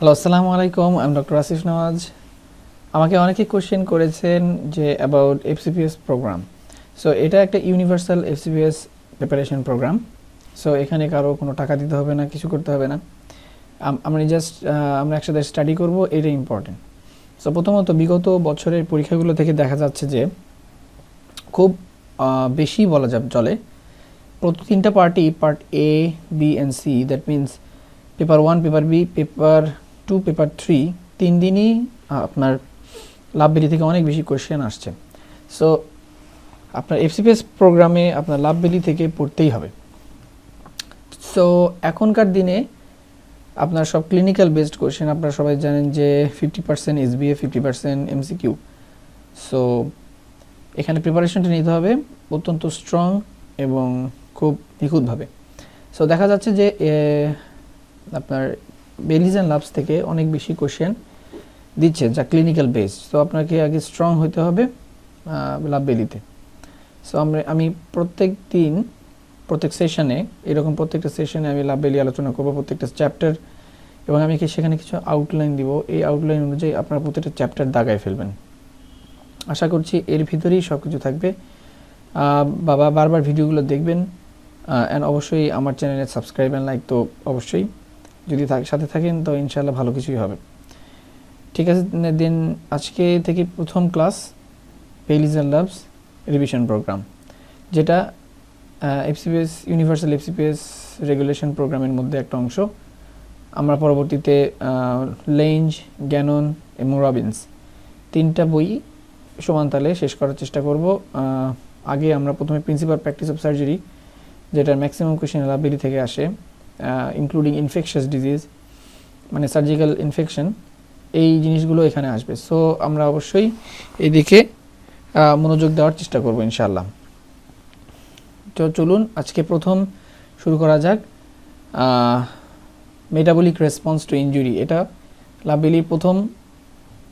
Hello, আসসালামু আলাইকুম। আমি ডক্টর আসিফ নওয়াজ। আমাকে অনেকে কোশ্চেন করেছেন যে অ্যাবাউট এফসিপিএস প্রোগ্রাম। সো এটা একটা universal FCPS preparation programme. So এখানে কারো কোনো টাকা দিতে হবে না, কিছু করতে হবে না। আমরা একসাথে স্টাডি করব, এটাই ইম্পর্টেন্ট। সো প্রথমত বিগত বছরের পরীক্ষাগুলো থেকে দেখা যাচ্ছে যে খুব বেশি বলা চলে প্রতি তিনটা part A, B and C, that means paper 1, paper B, paper 2, paper 3, 3 দিনই আপনার লাভবেরি থেকে অনেক বেশি কোয়েশ্চেন আসছে। সো আপনার এফসিপিএস প্রোগ্রামে আপনার লাভবেরি থেকে পড়তেই হবে। সো এখনকার দিনে আপনার সব ক্লিনিক্যাল বেসড কোয়েশ্চেন, আপনারা সবাই জানেন যে 50% এসবিএ, 50% এমসিকিউ। সো এখানে প্রিপারেশনটা নিতে হবে অত্যন্ত স্ট্রং এবং খুব নিখুঁতভাবে। সো দেখা যাচ্ছে যে আপনার বেলিজ অ্যান্ড লাভস থেকে অনেক বেশি কোশ্চেন দিচ্ছে যা ক্লিনিক্যাল বেস। সো আপনাকে আগে স্ট্রং হতে হবে লাভ বেলিতে। সো আমি প্রত্যেক সেশনে এরকম প্রত্যেকটা সেশনে আমি লাভ বেলি আলোচনা করবো, প্রত্যেকটা চ্যাপ্টার, এবং আমি সেখানে কিছু আউটলাইন দিব। এই আউটলাইন অনুযায়ী আপনারা প্রত্যেকটা চ্যাপ্টার দাগায় ফেলবেন। আশা করছি এর ভিতরেই সব কিছু থাকবে। বারবার ভিডিওগুলো দেখবেন অ্যান্ড অবশ্যই আমার চ্যানেলে সাবস্ক্রাইব অ্যান্ড লাইক তো অবশ্যই, যদি সাথে থাকেন তো ইনশাআল্লাহ ভালো কিছুই হবে। ঠিক আছে, দেন আজকে থেকে প্রথম class Bailey and Love's revision programme, যেটা এফসিপিএস ইউনিভার্সাল এফসিপিএস রেগুলেশন প্রোগ্রামের মধ্যে একটা অংশ। আমরা পরবর্তীতে লেঞ্জ, গ্যানন এবং রবিন্স তিনটা বই সমানতালে শেষ করার চেষ্টা করব। আগে আমরা প্রথমে প্রিন্সিপাল প্র্যাকটিস অফ সার্জারি, যেটার ম্যাক্সিমাম কোয়েশ্চেন লাভবেরি থেকে আসে, ইনক্লুডিং ইনফেকশাস ডিজিজ, মানে সার্জিক্যাল ইনফেকশন, এই জিনিসগুলো এখানে আসবে। সো আমরা অবশ্যই এদিকে মনোযোগ দেওয়ার চেষ্টা করব ইনশাআল্লাহ। তো চলুন আজকে প্রথম শুরু করা যাক। মেটাবলিক রেসপন্স টু ইনজুরি, এটা লাভবেরির প্রথম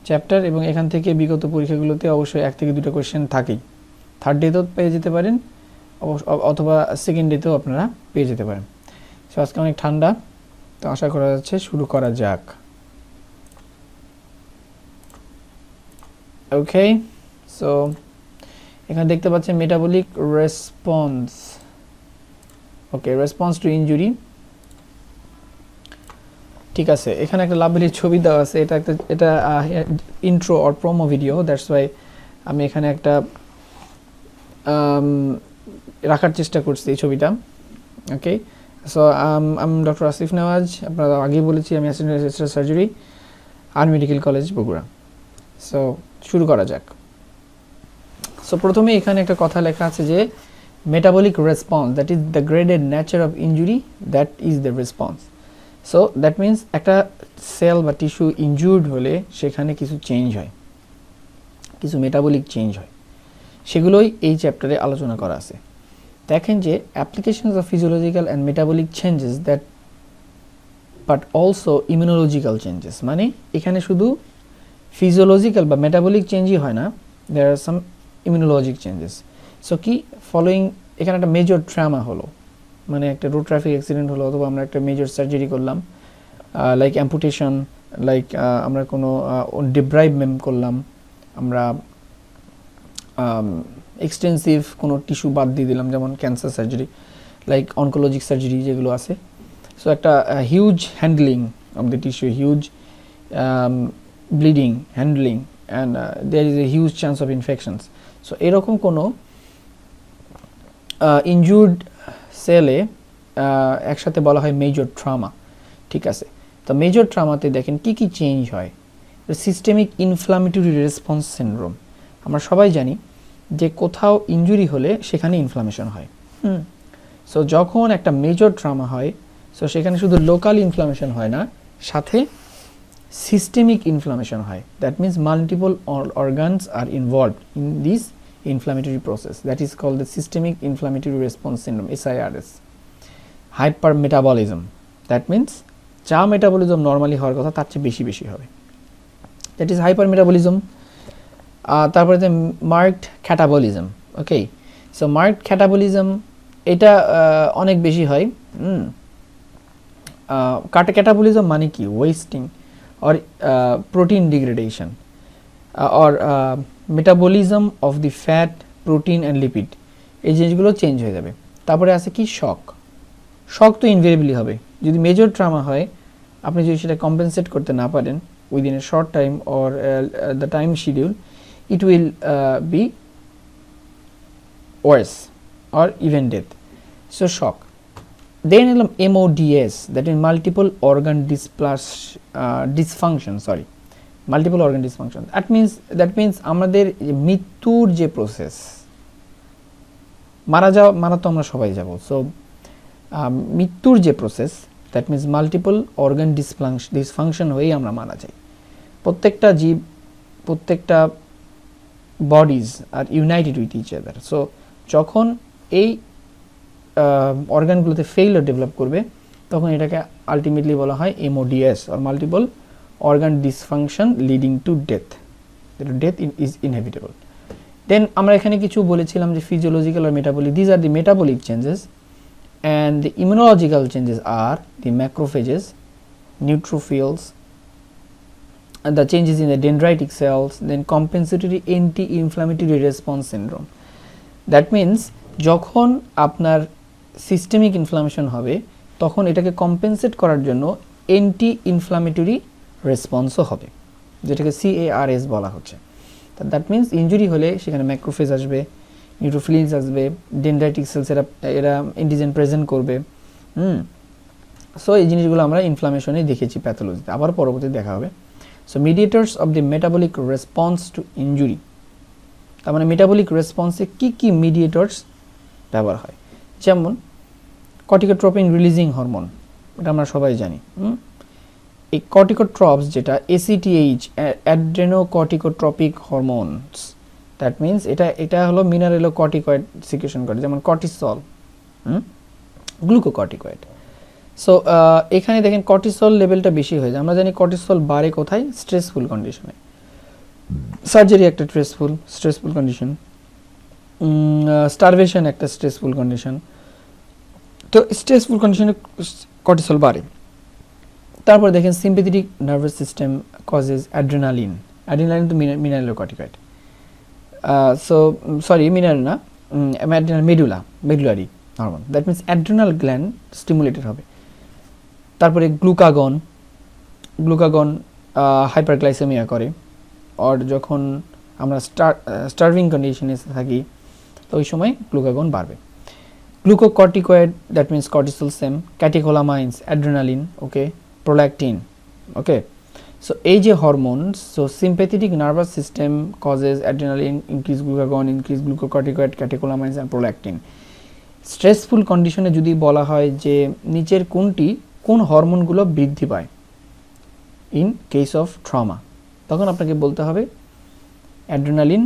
চ্যাপ্টার এবং এখান থেকে বিগত পরীক্ষাগুলোতে অবশ্যই 1 থেকে 2টা কোয়েশ্চেন থাকেই। থার্ড ডেতেও পেয়ে যেতে পারেন অথবা সেকেন্ড ডেতেও আপনারা পেয়ে যেতে পারেন। সো আজকে অনেক ঠান্ডা, তো আশা করা যাচ্ছে শুরু করা যাক। ওকে, সো এখানে দেখতে পাচ্ছেন metabolic response. Okay, response to injury. ঠিক আছে, এখানে একটা লাভবেরির ছবি দেওয়া আছে। এটা intro or promo video, that's why আমি এখানে একটা রাখার চেষ্টা করছি এই ছবিটা। ওকে, সো আমি ডক্টর আসিফ নওয়াজ। আপনারা আগেই বলেছি আমি assistant surgery, army medical college Bogura. So শুরু করা যাক। সো প্রথমে এখানে একটা কথা লেখা আছে যে metabolic response, that is the graded nature of injury, that is the response. So that means একটা সেল বা টিস্যু ইনজুর্ড হলে সেখানে কিছু চেঞ্জ হয়, কিছু মেটাবলিক চেঞ্জ হয়, সেগুলোই এই চ্যাপ্টারে আলোচনা করা আছে। দেখেন যে applications of physiological and metabolic changes that but also immunological changes, মানে এখানে শুধু ফিজিওলজিক্যাল বা মেটাবলিক চেঞ্জই হয় না, দেয়ার আর সাম ইমিউনোলজিক চেঞ্জেস। সো কি ফলোয়িং, এখানে একটা মেজর ট্রামা হলো, মানে একটা রোড ট্রাফিক অ্যাক্সিডেন্ট হলো, অথবা আমরা একটা মেজর সার্জারি করলাম, লাইক অ্যাম্পুটেশন, লাইক আমরা কোনো ডিব্রাইভমেন্ট করলাম, আমরা এক্সটেন্সিভ কোনো টিস্যু বাদ দিয়ে দিলাম, যেমন cancer surgery, like oncologic surgery যেগুলো আছে। সো একটা huge handling of the tissue, huge bleeding, handling, and there is a huge chance of infections. So এরকম কোনো ইনজুর্ড সেলে একসাথে বলা হয় মেজর ট্রামা। ঠিক আছে, তো মেজর ট্রামাতে দেখেন কি কি চেঞ্জ হয়। সিস্টেমিক ইনফ্লামেটরি রেসপন্স সিনড্রোম, আমরা সবাই জানি যে কোথাও ইনজুরি হলে সেখানে ইনফ্লামেশন হয়। সো যখন একটা মেজর ট্রামা হয়, সো সেখানে শুধু লোকাল ইনফ্লামেশন হয় না, সাথে সিস্টেমিক ইনফ্লামেশন হয়। That means multiple organs R involved in this inflammatory process, that is called the systemic inflammatory response syndrome, SIRS. Hypermetabolism, that means যা মেটাবলিজম নরমালি হওয়ার কথা তার চেয়ে বেশি হবে, দ্যাট ইজ হাইপারমেটাবলিজম। তারপরে যে মার্কড ক্যাটাবলিজম। ওকে, সো মার্কড ক্যাটাবলিজম এটা অনেক বেশি হয়। ক্যাটাবলিজম মানে কি? Wasting or protein degradation or metabolism of the fat, protein and lipid, এই জিনিসগুলো চেঞ্জ হয়ে যাবে। তারপরে আছে কি শক, শক তো ইনভেরিয়েবলি হবে। যদি মেজর ট্রমা হয়, আপনি যদি সেটা কম্পেনসেট করতে না পারেন within a short time or the time schedule, it will be worse or even death. So shock. Then MODS, that is multiple organ dysfunction, sorry, multiple organ dysfunction. That means আমাদের মৃত্যুর যে process, মারা তো আমরা সবাই যাব, so মৃত্যুর যে process, that means multiple organ dysfunction হয়েই আমরা মারা যাই। প্রত্যেকটা জীব, প্রত্যেকটা bodies are united with each other. So যখন এই অর্গানগুলোতে ফেইলিওর ডেভেলপ করবে, তখন এটাকে আলটিমেটলি বলা হয় MODS or multiple organ dysfunction leading to death. Death is inevitable. Then আমরা এখানে কিছু বলেছিলাম যে physiological or metabolic, these are the metabolic changes, and the immunological changes are the macrophages, neutrophils, and the changes in the dendritic cells, then compensatory anti-inflammatory response syndrome. That means যখন আপনার systemic inflammation হবে, তখন এটাকে compensate করার জন্য anti inflammatory রেসপন্সও হবে, যেটাকে CARS বলা হচ্ছে। দ্যাট মিন্স ইনজুরি হলে সেখানে ম্যাক্রোফেজ আসবে, নিউট্রোফিলস আসবে, ডেনড্রাইটিক সেলস এরা অ্যান্টিজেন প্রেজেন্ট করবে। সো এই জিনিসগুলো আমরা ইনফ্লামেশনে দেখেছি প্যাথোলজিতে, আবার পরবর্তীতে দেখা হবে। So mediators of the metabolic response to injury, তার মানে মেটাবলিক রেসপন্সে কী কী মিডিয়েটরস ব্যবহার হয়, যেমন কর্টিকোট্রপিন রিলিজিং হরমোন, এটা আমরা সবাই জানি। এই কর্টিকোট্রপস যেটা ACTH, অ্যাড্রেনোকর্টিকোট্রপিক হরমোনস, দ্যাট মিন্স এটা হলো মিনারেলোকর্টিকয়েড সিক্রেশন করে, যেমন কর্টিসল, গ্লুকোকর্টিকয়েড। সো এখানে দেখেন কর্টিসল লেভেলটা বেশি হয়ে যায়। আমরা জানি কর্টিসল বাড়ে কোথায়, স্ট্রেসফুল কন্ডিশনে। সার্জারি একটা স্ট্রেসফুল কন্ডিশন, স্টারভেশন একটা স্ট্রেসফুল কন্ডিশন। তো স্ট্রেসফুল কন্ডিশনে কর্টিসল বাড়ে। তারপর দেখেন sympathetic nervous system causes adrenaline তো মিনারেলোকর্টিকয়েড, সো সরি মিনারেল না, medullary hormone, that means adrenal gland stimulated হবে। তারপরে গ্লুকাগন হাইপারগ্লাইসেমিয়া করে, আর যখন আমরা স্টার্ভিং কন্ডিশনে থাকি তো ওই সময় গ্লুকাগন বাড়বে। Glucocorticoid, that means cortisol same, catecholamines, adrenaline, okay, prolactin, okay. So এই যে hormones, so sympathetic nervous system causes adrenaline, increase glucagon, increase glucocorticoid, catecholamines and prolactin. Stressful কন্ডিশনে যদি বলা হয় যে নিচের কোন হরমোনগুলো বৃদ্ধি পায় ইন কেস অফ ট্রমা, তখন আপনাকে বলতে হবে adrenaline,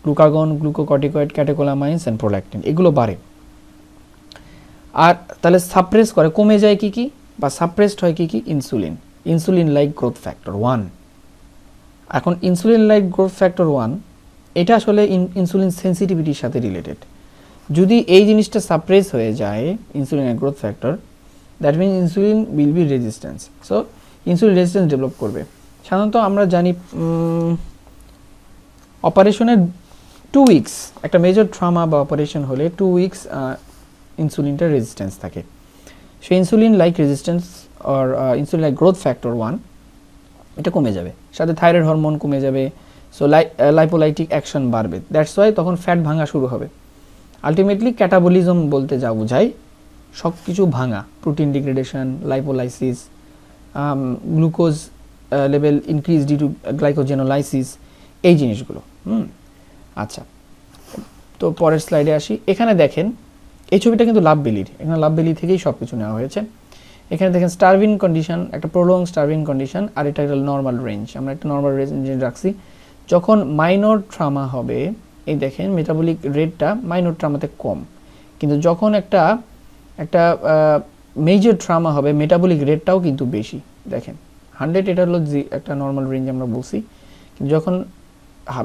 glucagon, glucocorticoid, catecholamines and prolactin, এগুলো বাড়ে। আর তাহলে সাপ্রেস করে, কমে যায় কি বা সাপ্রেসড হয় কি ইনসুলিন লাইক গ্রোথ ফ্যাক্টর 1। এখন ইনসুলিন লাইক গ্রোথ ফ্যাক্টর 1 এটা আসলে ইনসুলিন সেন্সিটিভিটির সাথে রিলেটেড। যদি এই জিনিসটা সাপ্রেস হয়ে যায়, insulin like growth factor, that means insulin will be resistance. So insulin resistance develop করবে। সাধারণত আমরা জানি অপারেশনের 2 উইকস, একটা মেজর ট্রমা বা অপারেশন হলে 2 উইকস ইনসুলিনটা রেজিস্ট্যান্স থাকে। So insulin like resistance or insulin like growth factor 1 এটা কমে যাবে, সাথে থাইরয়েড হরমোন কমে যাবে। সো লাইপোলাইটিক অ্যাকশন বাড়বে, দ্যাটস ওয়াই তখন ফ্যাট ভাঙা শুরু হবে। আলটিমেটলি ক্যাটাবলিজম বলতে যা বোঝায় সব কিছু ভাঙা, protein degradation, lipolysis, glucose level increase due to glycogenolysis, এই জিনিসগুলো। আচ্ছা, তো পরের স্লাইডে আসি। এখানে দেখেন এই ছবিটা কিন্তু লাভ বেলির, এখানে লাভ বেলি থেকেই সব কিছু নেওয়া হয়েছে। এখানে দেখেন স্টারভিং কন্ডিশন, একটা প্রোলং স্টারভিং কন্ডিশন, আর এটা একটা নর্মাল রেঞ্জ, আমরা একটা নর্মাল রেঞ্জে রাখছি। যখন মাইনর ট্রমা হবে, এই দেখেন মেটাবলিক রেটটা মাইনর ট্রমাতে কম, কিন্তু যখন একটা মেজর ট্রমা হবে মেটাবলিক রেটটাও কিন্তু বেশি। দেখেন 100 এটা হলো একটা নর্মাল রেঞ্জ আমরা বলছি, কিন্তু যখন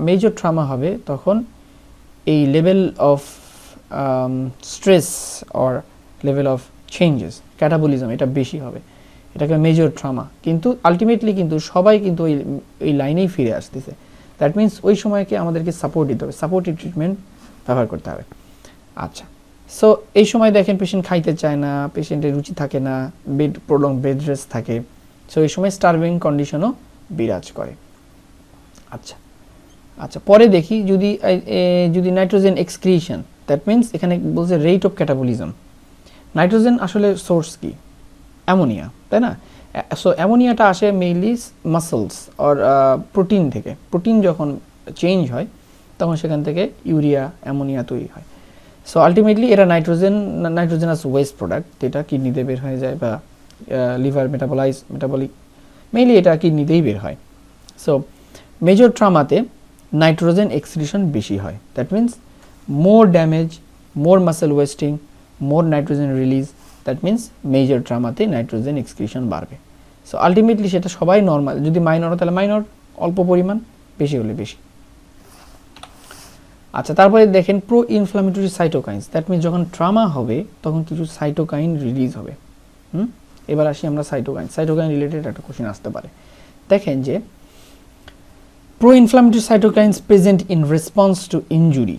মেজর ট্রমা হবে তখন এই level of stress or level of changes, catabolism, এটা বেশি হবে। এটাকে মেজর ট্রমা, কিন্তু আলটিমেটলি কিন্তু সবাই কিন্তু ওই লাইনেই ফিরে আসতেছে। দ্যাট মিনস ওই সময়কে আমাদেরকে সাপোর্ট দিতে হবে, সাপোর্টিভ ট্রিটমেন্ট ব্যবহার করতে হবে। আচ্ছা, সো এই সময় দেখেন পেশেন্ট খাইতে চায় না, পেশেন্টের রুচি থাকে না, প্রলং বেড রেস্ট থাকে, সো এই সময় স্টারভিং কন্ডিশনও বিরাজ করে। আচ্ছা আচ্ছা, পরে দেখি যদি নাইট্রোজেন এক্সক্রিশন, দ্যাট মিনস এখানে বলছে রেট অফ ক্যাটাবলিজম। নাইট্রোজেন আসলে সোর্স কি? অ্যামোনিয়া, তাই না? সো অ্যামোনিয়াটা আসে মেইনলি মাসলস অর প্রোটিন থেকে। প্রোটিন যখন চেঞ্জ হয় তখন সেখান থেকে ইউরিয়া, অ্যামোনিয়া তৈরি হয়। সো আলটিমেটলি এটা নাইট্রোজেনাস ওয়েস্ট প্রোডাক্ট, যেটা কিডনিতে বের হয়ে যায় বা লিভার মেটাবলিক, মেইনলি এটা কিডনিতেই বের হয়। সো মেজর ট্রমাতে নাইট্রোজেন এক্সক্রিশন বেশি হয়, that means more damage, more muscle wasting, more nitrogen release, that means major ট্রমাতে নাইট্রোজেন এক্সক্রিশন বাড়বে। সো আলটিমেটলি সেটা সবাই নর্মাল, যদি মাইনর হয় তাহলে মাইনর, অল্প পরিমাণ, বেশি হলে বেশি। আচ্ছা, তারপরে দেখেন pro inflammatory cytokines, that means যখন ট্রমা হবে তখন কিছু সাইটোকাইন রিলিজ হবে। এবার আসি আমরা সাইটোকাইন রিলেটেড একটা কোশ্চেন আসতে পারে। দেখেন যে pro inflammatory cytokines present in response to injury,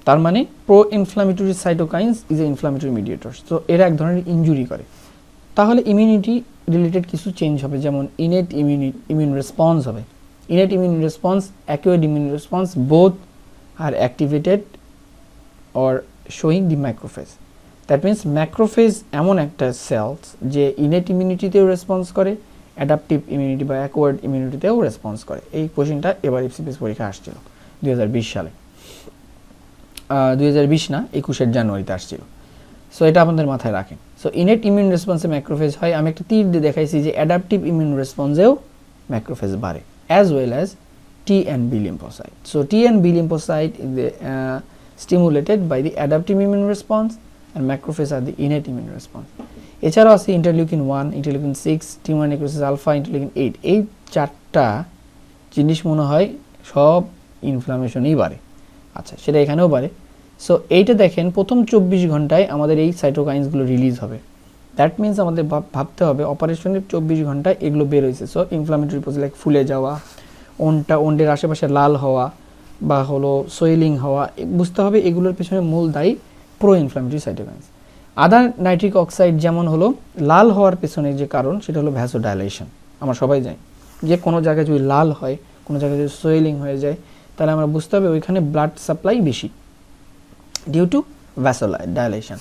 তার মানে pro inflammatory cytokines is a inflammatory mediator. তো এরা এক ধরনের ইনজুরি করে, তাহলে ইমিউনিটি রিলেটেড কিছু চেঞ্জ হবে, যেমন ইনেট ইমিউন রেসপন্স হবে। Innate immune response, acquired immune response, both are activated or showing the macrophage. That means macrophage এমন একটা সেলস যে ইনেট ইমিউনিটিতেও রেসপন্স করে, অ্যাডাপটিভ ইমিউনিটি বা অ্যাকোয়ার্ড ইমিউনিটিতেও রেসপন্স করে। এই কোশ্চেনটা এবার এফসিপিএস পরীক্ষা আসছিল 2020 সালে, 2020 না, 21 জানুয়ারিতে আসছিল। সো এটা আপনাদের মাথায় রাখেন। সো ইনেট ইমিউন রেসপন্সে ম্যাক্রোফেজ হয়, আমি একটা তীর দিয়ে দেখাইছি যে অ্যাডাপটিভ ইমিউন রেসপন্সেও ম্যাক্রোফেজ বাড়ে, as well as T and B lymphocyte. So T and B lymphocyte is stimulated by the adaptive immune response and macrophages are the innate immune response. এছাড়াও আছে interleukin 1, interleukin 6, tumour necrosis alpha, interleukin 8। এই চারটা জিনিস মনে হয় সব ইনফ্লামেশনই বাড়ে। আচ্ছা, সেটা এখানেও বাড়ে। সো এইটা দেখেন প্রথম 24 ঘন্টায় আমাদের এই সাইটোকাইন্সগুলো রিলিজ হবে। দ্যাট মিনস আমাদের ভাবতে হবে অপারেশনের 24 ঘন্টায় এগুলো বের হয়েছে। সো ইনফ্লামেটরি প্রসেস লাইক ফুলে যাওয়া, ওন্ডের আশেপাশে লাল হওয়া বা হলো সোয়েলিং হওয়া, বুঝতে হবে এগুলোর পেছনে মূল দায়ী প্রো ইনফ্লামেটরি সাইটোকাইন্স। আদার নাইট্রিক অক্সাইড যেমন হলো লাল হওয়ার পেছনে যে কারণ সেটা হলো ভ্যাসোডাইলেশন। আমরা সবাই জানি যে কোনো জায়গায় যদি লাল হয়, কোনো জায়গায় যদি সোয়েলিং হয়ে যায়, তাহলে আমরা বুঝতে হবে ওইখানে ব্লাড সাপ্লাই বেশি ডিউ টু ভ্যাসোডাইলেশন।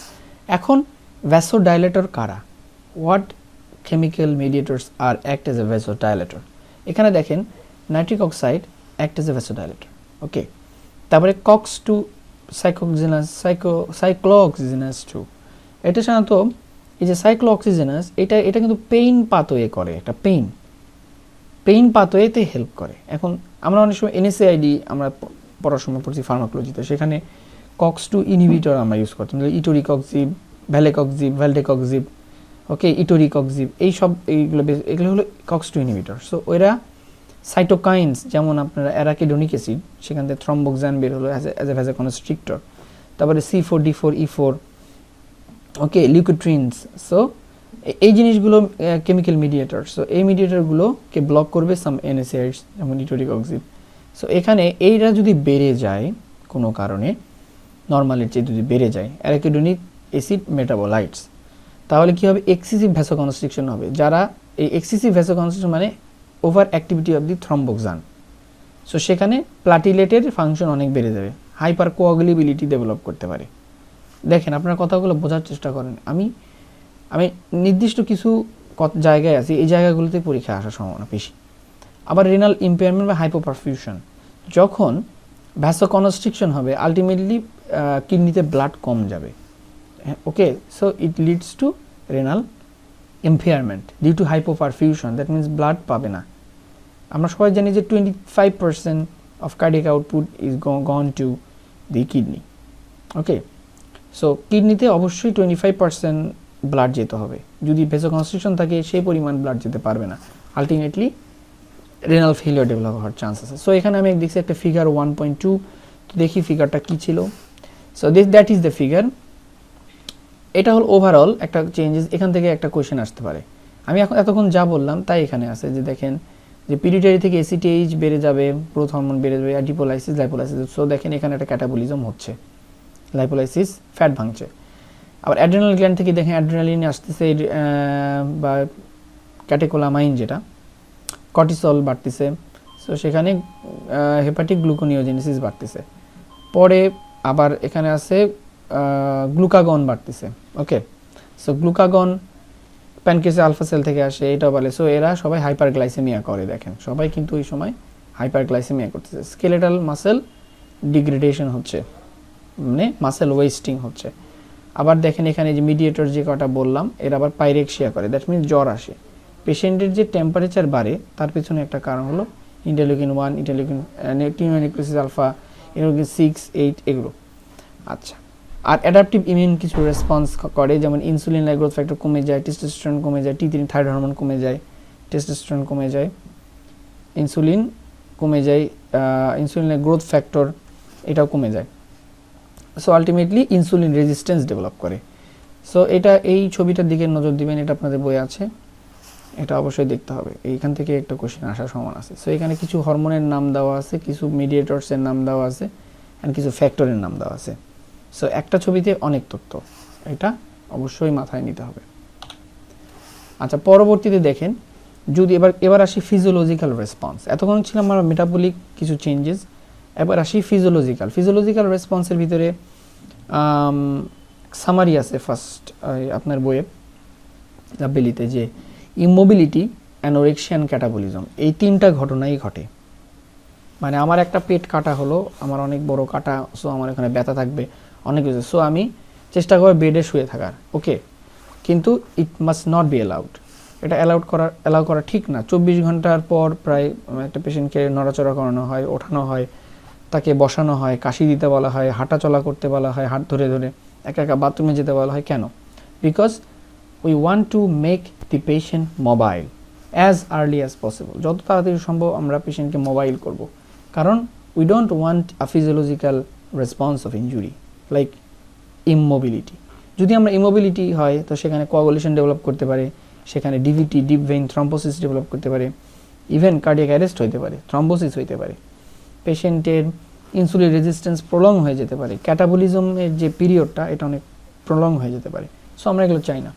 এখন ভ্যাসোডাইলেটর কারা? What chemical mediators are act as a vasodilator? এখানে দেখেন nitric oxide act as a vasodilator, okay. তারপরে COX-2 সাইক্লোঅক্সিজেনাস 2, এটা সাধারণত এই যে সাইক্লোঅক্সিজেনাস, এটা কিন্তু পেইন পাথওয়ে করে, একটা পেইন পাথওয়েতে হেল্প করে। এখন আমরা অনেক সময় NSAID আমরা পড়ার সময় পড়ছি ফার্মাকোলজিতে, সেখানে COX-2 ইনহিবিটর আমরা ইউজ করতাম, ইটোরিকক্সিব, ভ্যালডেকক্সিব, ওকে, ইটোরিকক্সিব, এইগুলো হলো COX-2 ইনহিবিটর। সো ওরা সাইটোকাইন্স যেমন আপনার অ্যারাকিডোনিক অ্যাসিড, সেখান থেকে থ্রম্বোক্সান বের হলো অ্যাজ এ ভ্যাসোকনস্ট্রিক্টর। তারপরে C4D4E4, ওকে, লিউকোট্রিনস। সো এই জিনিসগুলো কেমিক্যাল মিডিয়েটর। সো এই মিডিয়েটরগুলোকে ব্লক করবে সাম NSAIDs যেমন ইটোরিকক্সিব। সো এখানে এইটা যদি বেড়ে যায় কোনো কারণে, নর্মালের চেয়ে যদি বেড়ে যায় অ্যারাকিডোনিক অ্যাসিড মেটাবোলাইটস, তাহলে কি হবে? এক্সেসিভ ভ্যাসোকনস্ট্রিকশন হবে। যারা এই এক্সেসিভ ভ্যাসোকনস্ট্রিকশন মানে over activity of the thromboxane, so সেখানে প্লাটিলেটের ফাংশন অনেক বেড়ে যাবে, হাইপার কোয়াগুলেবিলিটি ডেভেলপ করতে পারে। দেখেন আপনার কথাগুলো বোঝার চেষ্টা করেন, আমি নির্দিষ্ট কিছু জায়গায় আছি, এই জায়গাগুলোতে পরীক্ষা আসার সম্ভাবনা বেশি। আবার রিনাল ইম্পেয়ারমেন্ট বা হাইপোপারফিউশন, যখন ভ্যাসোকনস্ট্রিকশন হবে আলটিমেটলি কিডনিতে ব্লাড কম যাবে, okay. So it leads to renal impairment due to hypoperfusion, that means blood পাবে না। আমরা সবাই জানি যে 25% of cardiac output is gone to the kidney, okay। So কিডনিতে অবশ্যই 25% ব্লাড যেতে হবে, যদি ভ্যাসোকনস্ট্রিকশন থাকে সেই পরিমাণ ব্লাড যেতে পারবে না, আলটিমেটলি রেনাল ফেলিওর ডেভেলপ হওয়ার চান্স আছে। সো এখানে আমি দেখছি একটা ফিগার 1.2, দেখি ফিগারটা কি ছিল। So that is the figure. এটা হল ওভারঅল একটা চেঞ্জেস। এখান থেকে একটা কোয়েশ্চেন আসতে পারে আমি এখন এতক্ষণ যা বললাম তাই এখানে আছে, যে দেখেন যে পিটিউটারি থেকে এসিটিএইচ বেড়ে যাবে, গ্রোথ হরমোন বেড়ে যাবে, অ্যাডিপোলাইসিস, লাইপোলাইসিস। সো দেখেন এখানে একটা ক্যাটাবলিজম হচ্ছে, লাইপোলাইসিস ফ্যাট ভাঙছে। আবার অ্যাড্রেনাল গ্ল্যান্ড থেকে দেখেন অ্যাড্রেনালিন আসতেছে, বা ক্যাটেকোলামাইন যেটা, কর্টিসল বাড়তেছে। সো সেখানে হেপাটিক গ্লুকোনিওজেনেসিস বাড়তেছে। পরে আবার এখানে আছে গ্লুকাগন বাড়তেছে। ওকে, সো গ্লুকাগন প্যানক্রিয়াসে আলফা সেল থেকে আসে, এটাও বলে। সো এরা সবাই হাইপারগ্লাইসেমিয়া করে, দেখেন সবাই কিন্তু এই সময় হাইপারগ্লাইসেমিয়া করতেছে। স্কেলেটাল মাসেল ডিগ্রেডেশন হচ্ছে, মানে মাসেল ওয়েস্টিং হচ্ছে। আবার দেখেন এখানে যে মিডিয়েটর যে কটা বললাম, এর আবার পাইরেক্সিয়া করে, দ্যাট মিনস জ্বর আসে। পেশেন্টের যে টেম্পারেচার বাড়ে তার পিছনে একটা কারণ হলো ইন্টারলিউকিন 1, ইন্টারলিউকিন টিউনিক্লোসিস আলফা, ইন্টারলিউকিন 6, 8 এগুলো। আচ্ছা, আর অ্যাডাপটিভ ইমিউন কিছু রেসপন্স করে, যেমন ইনসুলিন লাইক গ্রোথ ফ্যাক্টর কমে যায়, টেস্টোস্টেরন কমে যায়, T3 থাইরয়েড হরমোন কমে যায়, টেস্টোস্টেরন কমে যায়, ইনসুলিন কমে যায়, ইনসুলিন লাইক গ্রোথ ফ্যাক্টর এটাও কমে যায়। So ultimately insulin resistance develop করে। সো এটা এই ছবিটার দিকে নজর দিবেন, এটা আপনাদের বই আছে, এটা অবশ্যই দেখতে হবে, এইখান থেকে একটা কোশ্চেন আসার সম্ভাবনা আছে। সো এখানে কিছু হরমোনের নাম দেওয়া আছে, কিছু মিডিয়েটরসের নাম দেওয়া আছে, অ্যান্ড কিছু ফ্যাক্টরের নাম দেওয়া আছে। সো একটা ছবিতে অনেক তথ্য, এটা অবশ্যই মাথায় নিতে হবে। আচ্ছা, পরবর্তীতে দেখেন, যদি এবার আসি ফিজিওলজিক্যাল রেসপন্স। এতক্ষণ ছিল আমার মেটাবলিক কিছু চেঞ্জেস, এবার আসি ফিজিওলজিক্যাল রেসপন্সের ভিতরে সামারি আছে ফার্স্ট আপনার বইয়ে বেলিতে, যে ইমোবিলিটি, অ্যানোরেক্সিয়া অ্যান্ড ক্যাটাবলিজম, এই তিনটা ঘটনাই ঘটে। মানে আমার একটা পেট কাটা হলো, আমার অনেক বড় কাটা, সো আমার এখানে ব্যথা থাকবে, অনেক কিছু। সো আমি চেষ্টা করব বেডে শুয়ে থাকার, ওকে, কিন্তু it must not be allowed. এটা অ্যালাউ করা ঠিক না। 24 ঘন্টার পর প্রায় একটা পেশেন্টকে নড়াচড়া করানো হয়, ওঠানো হয়, তাকে বসানো হয়, কাশি দিতে বলা হয়, হাঁটা চলা করতে বলা হয়, হাত ধরে ধরে একা একা বাথরুমে যেতে বলা হয়। কেন? Because we want to make the patient mobile as early as possible. যত তাড়াতাড়ি সম্ভব আমরা পেশেন্টকে মোবাইল করব, কারণ we don't want a physiological response of injury like immobility. যদি আমরা ইমোবিলিটি হয় তো সেখানে কোয়াগুলেশন ডেভেলপ করতে পারে, সেখানে ডিভিটি, ডিপ ভেইন থ্রম্বোসিস ডেভেলপ করতে পারে, ইভেন কার্ডিয়াক অ্যারেস্ট হইতে পারে, থ্রম্বোসিস হইতে পারে, পেশেন্টের ইনসুলিন রেজিস্ট্যান্স প্রলং হয়ে যেতে পারে, ক্যাটাবলিজমের যে পিরিয়ডটা এটা অনেক প্রলং হয়ে যেতে পারে। সো আমরা এগুলো চাই না।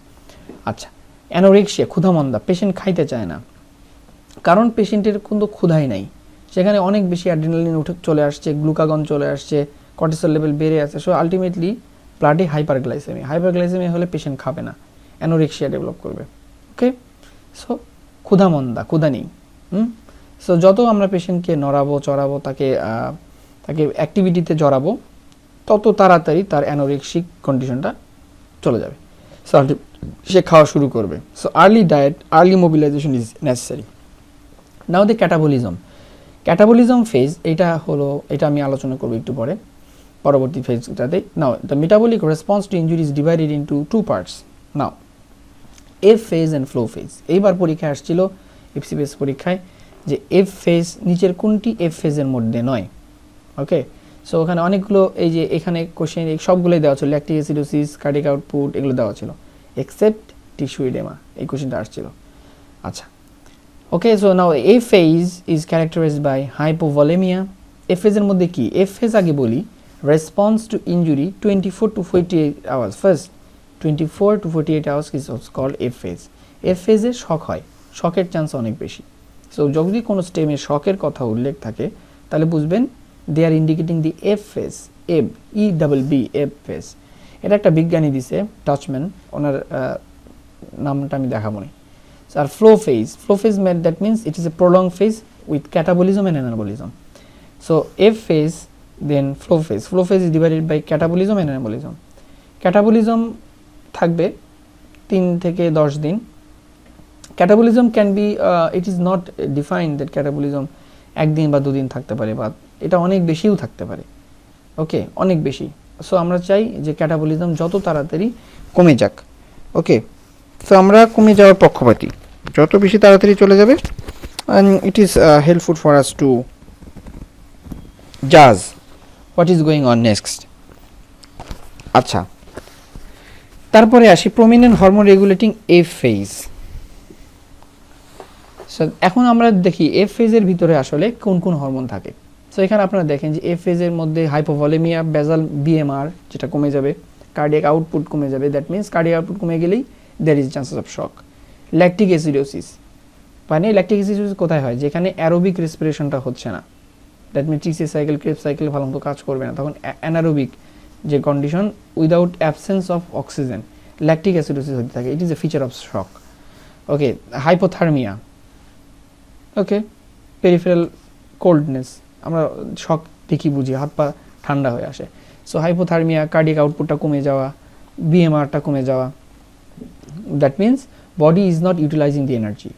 আচ্ছা, অ্যানোরেক্সিয়া, ক্ষুধামন্দা, পেশেন্ট খাইতে চায় না, কারণ পেশেন্টের কোনো ক্ষুধাই নাই, সেখানে অনেক বেশি অ্যাড্রিনালিন উঠে চলে আসছে, গ্লুকাগন চলে আসছে, কর্টিসল লেভেল বেড়ে আছে। সো আলটিমেটলি ব্লাডে হাইপারগ্লাইসেমিয়া হলে পেশেন্ট খাবে না, অ্যানোরেক্সিয়া ডেভেলপ করবে। ওকে, সো ক্ষুধামন্দা, ক্ষুধা নেই। সো যত আমরা পেশেন্টকে নড়াবো, চড়াবো, তাকে অ্যাক্টিভিটিতে জড়াবো, তত তাড়াতাড়ি তার অ্যানোরেক্সিক কন্ডিশনটা চলে যাবে। সো সে খাওয়া শুরু করবে। So early diet, early mobilisation is necessary. Now the catabolism phase, এটা আমি আলোচনা করবো একটু পরে, পরবর্তী ফেজটাতে। Now the metabolic response to injury is divided into 2 parts. Now ebb phase and flow phase. এইবার পরীক্ষায় আসছিল এফসিপিএস পরীক্ষায়, যে এফ ফেজ নিচের কোনটি এফ ফেজের মধ্যে নয়। ওকে, সো ওখানে অনেকগুলো, এই যে এখানে কোশ্চেন সবগুলোই দেওয়া ছিল, ল্যাকটিক অ্যাসিডোসিস, কার্ডিয়াক আউটপুট, এগুলো দেওয়া ছিল, এক্সেপ্ট টিস্যু এডেমা, এই কোশ্চেনটা আসছিল। আচ্ছা, okay, so now ebb phase is characterised by hypovolaemia. Ebb ফেজের মধ্যে কি? এফ ফেজ আগে বলি, response to injury 24 to 48 hours. First 24 to 48 hours is called ebb phase. Ebb ফেজে শক হয়, শকের চান্স অনেক বেশি। সো যদি কোনো স্টেমে শকের কথা উল্লেখ থাকে তাহলে বুঝবেন দে আর ইন্ডিকেটিং দি এফ ফেজ, এব, EBB, এফ ফেজ। এটা একটা বিজ্ঞানী দিছে, টাচম্যান, ওনার নামটা আমি দেখাবো না। আর flow phase that means it is a prolong phase with catabolism and anabolism. So ebb phase, then flow phase is divided by catabolism and anabolism. Catabolism থাকবে 3 থেকে 10 দিন। Catabolism can be, it is not defined that catabolism 1 দিন বা 2 দিন থাকতে পারে, বা এটা অনেক বেশিও থাকতে পারে। ওকে, অনেক বেশি। সো আমরা চাই যে ক্যাটাবলিজম যত তাড়াতাড়ি কমে যাক। ওকে, সো আমরা কমে যাওয়ার পক্ষপাতী, যত বেশি তাড়াতাড়ি চলে যাবে, and it is helpful for us to judge what is going on next. আচ্ছা, তারপরে আসি prominent hormone regulating ebb phase. So এখন আমরা দেখি এফ ফেজের ভিতরে আসলে কোন কোন হরমোন থাকে। সো এখানে আপনারা দেখেন যে এফ ফেজের মধ্যে হাইপোভলিমিয়া, বেজাল বিএমআর যেটা কমে যাবে, কার্ডিয়াক আউটপুট কমে যাবে, দ্যাট মিনস কার্ডিয়াক আউটপুট কমে গেলেই there is chances of shock. Lactic acidosis, মানে ল্যাকটিক অ্যাসিডোসিস কোথায় হয়, যেখানে অ্যারোবিক রেসপিরেশনটা হচ্ছে না, that means TC cycle, Krebs cycle ভালো মতো কাজ করবে না, তখন অ্যানারোবিক যে condition without absence of oxygen, lactic acidosis হতে থাকে। It is a feature of shock. Okay, hypothermia, okay, peripheral coldness, আমরা শক দেখি বুঝি, হাত পা ঠান্ডা হয়ে আসে। সো হাইপোথার্মিয়া, কার্ডিয়াক আউটপুটটা কমে যাওয়া, বিএমআরটা কমে যাওয়া, that means body is not utilising the energy,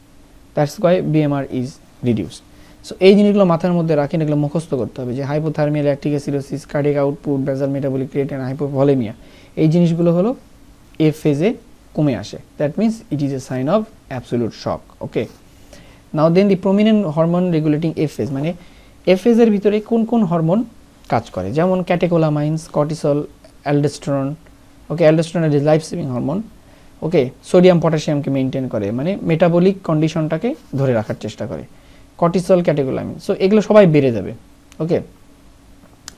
that's why BMR is reduced. So এই জিনিসগুলো মাথার মধ্যে রাখেন, এগুলো মুখস্থ করতে হবে যে hypothermia, lactic acidosis, cardiac output, basal metabolic rate and hypovolaemia, এই জিনিসগুলো হলো এফ ফেজে কমে আসে, that means it is a sign of absolute shock. Okay, now then the prominent hormone regulating ebb phase, মানে এফ ফেজের ভিতরে কোন কোন হরমোন কাজ করে, যেমন catecholamines, cortisol, aldosterone. Okay, aldosterone is life saving hormone. Okay, sodium পটাশিয়ামকে maintain করে, মানে মেটাবলিক কন্ডিশনটাকে ধরে রাখার চেষ্টা করে। কর্টিসল, ক্যাটেকোলামিন, সো এগুলো সবাই বেড়ে যাবে। ওকে,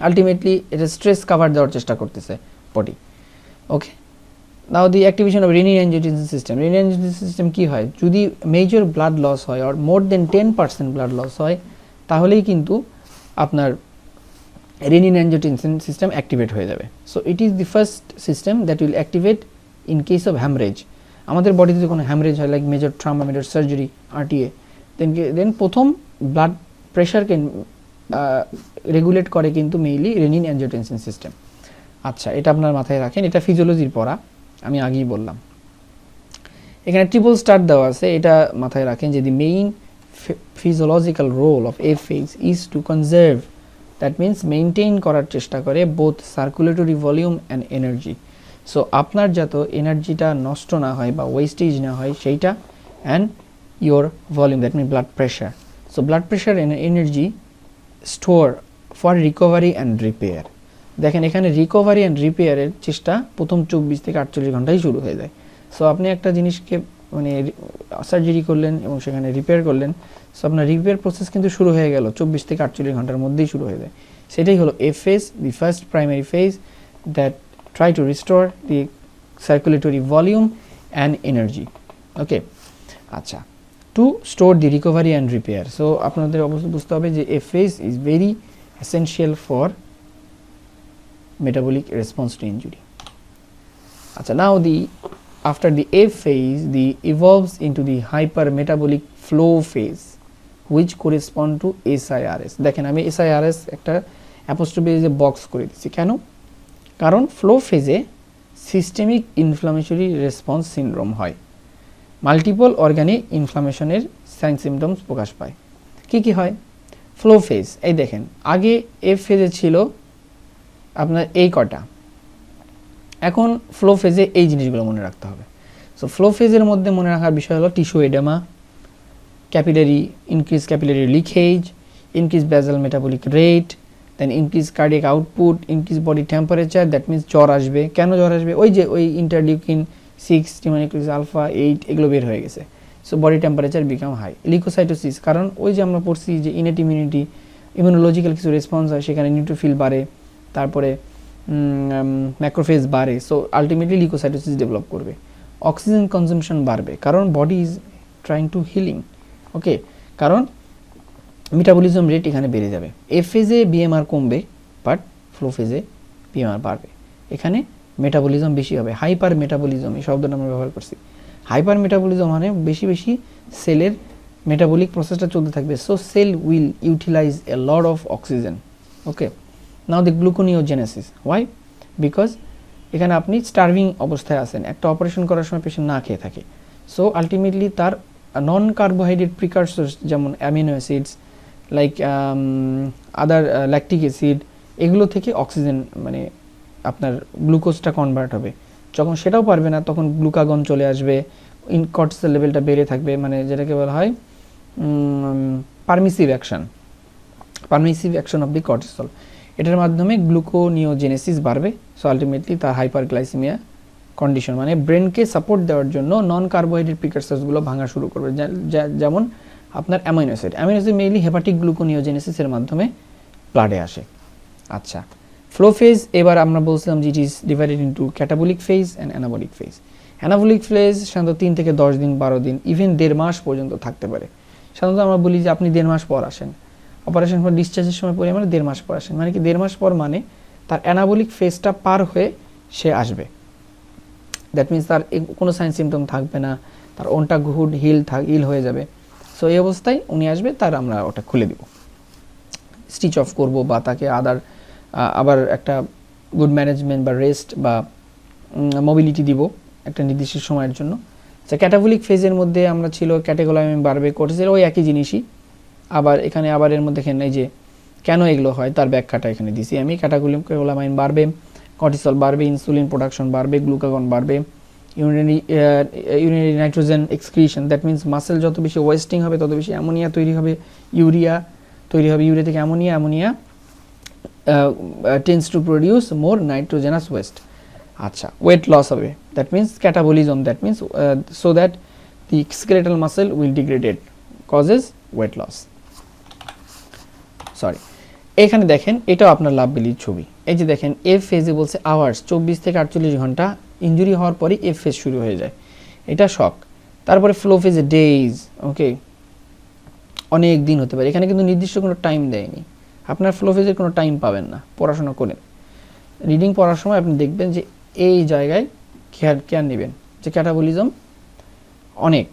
আলটিমেটলি এটা স্ট্রেস কাভার দেওয়ার চেষ্টা করতেছে body. Okay, now the activation of renin angiotensin system. Renin angiotensin system কী হয়, যদি মেজর ব্লাড লস হয় আর মোর দেন 10% ব্লাড লস হয়, তাহলেই কিন্তু আপনার রেনিন অ্যাঞ্জিওটেনসিন সিস্টেম অ্যাক্টিভেট হয়ে যাবে। So it is the first system that will activate in case of haemorrhage. আমাদের বডিতে যখন হ্যামরেজ হয়, like major trauma, major surgery, RTA, then প্রথম ব্লাড প্রেশারকে রেগুলেট করে কিন্তু মেইনলি রেনিন অ্যাঞ্জিওটেনসিন সিস্টেম। আচ্ছা, এটা আপনার মাথায় রাখেন, এটা ফিজিওলজির পড়া, আমি আগেই বললাম। এখানে ট্রিপল স্টার দেওয়া আছে, এটা মাথায় রাখেন যে the main physiological role of a phase is to conserve, that means maintain করার চেষ্টা করে both circulatory volume and energy. So আপনার যাতে এনার্জিটা নষ্ট না হয় বা ওয়েস্টেজ না হয় সেইটা, and your volume, that means blood pressure. So blood pressure and energy store for recovery and repair. দেখেন এখানে রিকভারি অ্যান্ড রিপেয়ারের চেষ্টা প্রথম 24 থেকে 48 ঘন্টায় শুরু হয়ে যায়। সো আপনি একটা জিনিসকে মানে সার্জারি করলেন এবং সেখানে রিপেয়ার করলেন, সো আপনার রিপেয়ার প্রসেস কিন্তু শুরু হয়ে গেল 24 থেকে 48 ঘন্টার মধ্যেই শুরু হয়ে যায়। সেটাই হলো ebb phase, the first primary phase that try to restore the circulatory volume and energy. Okay, আচ্ছা, to store the recovery and repair. So আপনাদের অবশ্যই বুঝতে হবে যে ebb phase is very essential for metabolic response to injury. Acha, now after the F phase, the evolves into the hypermetabolic flow phase, which correspond to SIRS. দেখেন আমি SIRS একটা apostrophe দিয়ে box করে দিচ্ছি, কেন? কারণ ফ্লো ফেজে systemic inflammatory response syndrome হয়, মাল্টিপল অর্গানে ইনফ্লামেশনের সাইন সিমটমস প্রকাশ পায়। কি কি হয় ফ্লো ফেজ? এই দেখেন, আগে এফ ফেজে ছিল আপনার এই কটা, এখন ফ্লো ফেজে এই জিনিসগুলো মনে রাখতে হবে। সো ফ্লো ফেজের মধ্যে মনে রাখার বিষয় হলো tissue oedema, capillary increase capillary leakage, increase basal metabolic rate, then increase cardiac output, increase body temperature, that means জ্বর আসবে। কেন জ্বর আসবে? ওই যে ওই ইন্টারলিউকিন 6, টিমানিক্লিস আলফা 8 এগুলো বের হয়ে গেছে। So body temperature become high. Leucocytosis, কারণ ওই যে আমরা পড়ছি যে ইনেট ইমিউনিটি, ইমিউনোলজিক্যাল কিছু রেসপন্স হয়, সেখানে নিউট্রোফিল বাড়ে, তারপরে ম্যাক্রোফেজ বাড়ে। সো আলটিমেটলি লিউকোসাইটোসিস ডেভেলপ করবে। অক্সিজেন কনজাম্পশন বাড়বে, কারণ body is trying to healing. Okay, কারণ মেটাবলিজম রেট এখানে বেড়ে যাবে। এফ ফেজে বিএমআর কমবে, বাট ফ্লো ফেজে বিএমআর বাড়বে। এখানে মেটাবলিজম বেশি হবে, হাইপার মেটাবলিজম, এই শব্দটা আমরা ব্যবহার করছি। হাইপার মেটাবলিজম মানে বেশি বেশি সেলের মেটাবলিক প্রসেসটা চলতে থাকবে। So cell will utilise a lot of oxygen. Okay, now the gluconeogenesis. Why? Because এখানে আপনি স্টার্ভিং অবস্থায় আছেন, একটা অপারেশন করার সময় পেশেন্ট না খেয়ে থাকে। সো আলটিমেটলি তার নন কার্বোহাইড্রেট প্রিকারসর্স যেমন amino acids like other lactic acid, এগুলো থেকে অক্সিজেন মানে আপনার গ্লুকোজটা কনভার্ট হবে। যখন সেটাও পারবে না, তখন গ্লুকাগন চলে আসবে, কর্টিসল লেভেলটা বেড়ে থাকবে, মানে যেটাকে বলা হয় permissive action of the cortisol. এটার মাধ্যমে গ্লুকোনিওজেনেসিস বাড়বে। সো আলটিমেটলি তার হাইপারগ্লাইসেমিয়া কন্ডিশন, মানে ব্রেনকে সাপোর্ট দেওয়ার জন্য নন কার্বোহাইড্রেট প্রিকারসর্সগুলো ভাঙা শুরু করবে, যেমন আপনার অ্যামাইনো অ্যাসিড মেইনলি হেপাটিক গ্লুকোনিওজেনেসিসের মাধ্যমে ব্লাডে আসে। আচ্ছা, ফ্লো ফেজ এবার আমরা বলছিলাম যে it is divided into catabolic phase and anabolic phase. Anabolic phase সাধারণত 3 থেকে 10 দিন 12 দিন ইভেন 1.5 মাস পর্যন্ত থাকতে পারে। সাধারণত আমরা বলি যে আপনি 1.5 মাস পর আসেন, অপারেশন পর ডিসচার্জের সময় পরে আমরা 1.5 মাস পর আসেন, মানে কি 1.5 মাস পর মানে তার অ্যানাবলিক ফেজটা পার হয়ে সে আসবে। দ্যাট মিনস তার কোনো সাইন সিমটম থাকবে না, তার ওনটা গুড হিল হয়ে যাবে। সো এই অবস্থায় উনি আসবে, তার আমরা ওটা খুলে দিব, স্টিচ অফ করব বা তাকে আবার একটা গুড ম্যানেজমেন্ট বা রেস্ট বা মোবিলিটি দিব একটা নির্দিষ্ট সময়ের জন্য। আচ্ছা, ক্যাটাবলিক ফেজের মধ্যে আমরা ছিল ক্যাটেগোলামিন বাড়বে, কর্টিসল ওই একই জিনিসই। আবার এখানে আবার এর মধ্যে দেখেন এই যে কেন এগুলো হয় তার ব্যাখ্যাটা এখানে দিছি আমি। ক্যাটেগোলামিন বাড়বে, কর্টিসল বাড়বে, ইনসুলিন প্রোডাকশন বাড়বে, গ্লুকাগন বাড়বে, urinary nitrogen excretion, that means muscle যত বেশি ওয়েস্টিং হবে তত বেশি অ্যামোনিয়া তৈরি হবে, ইউরিয়া থেকে ammonia tends to produce more nitrogenous waste. আচ্ছা, ওয়েট লস হবে, that means catabolism, that means so that the skeletal muscle will degraded causes weight loss. Sorry, এখানে দেখেন এটাও আপনার লাভ বেলির ছবি। এই যে দেখেন এফ ফেজে বলছে আওয়ার্স, 24 থেকে 48 ঘন্টা ইনজুরি হওয়ার পরে এফ ফেজ শুরু হয়ে যায়, এটা শক। তারপরে ফ্লো ফেজে ডেইজ, ওকে, অনেক দিন হতে পারে। এখানে কিন্তু নির্দিষ্ট কোনো টাইম দেয়নি, আপনার ফ্লো ফেজের কোনো টাইম পাবেন না। পড়াশোনা করেন, রিডিং পড়ার সময় আপনি দেখবেন যে এই জায়গায় কেয়ার নেবেন যে ক্যাটাবলিজম অনেক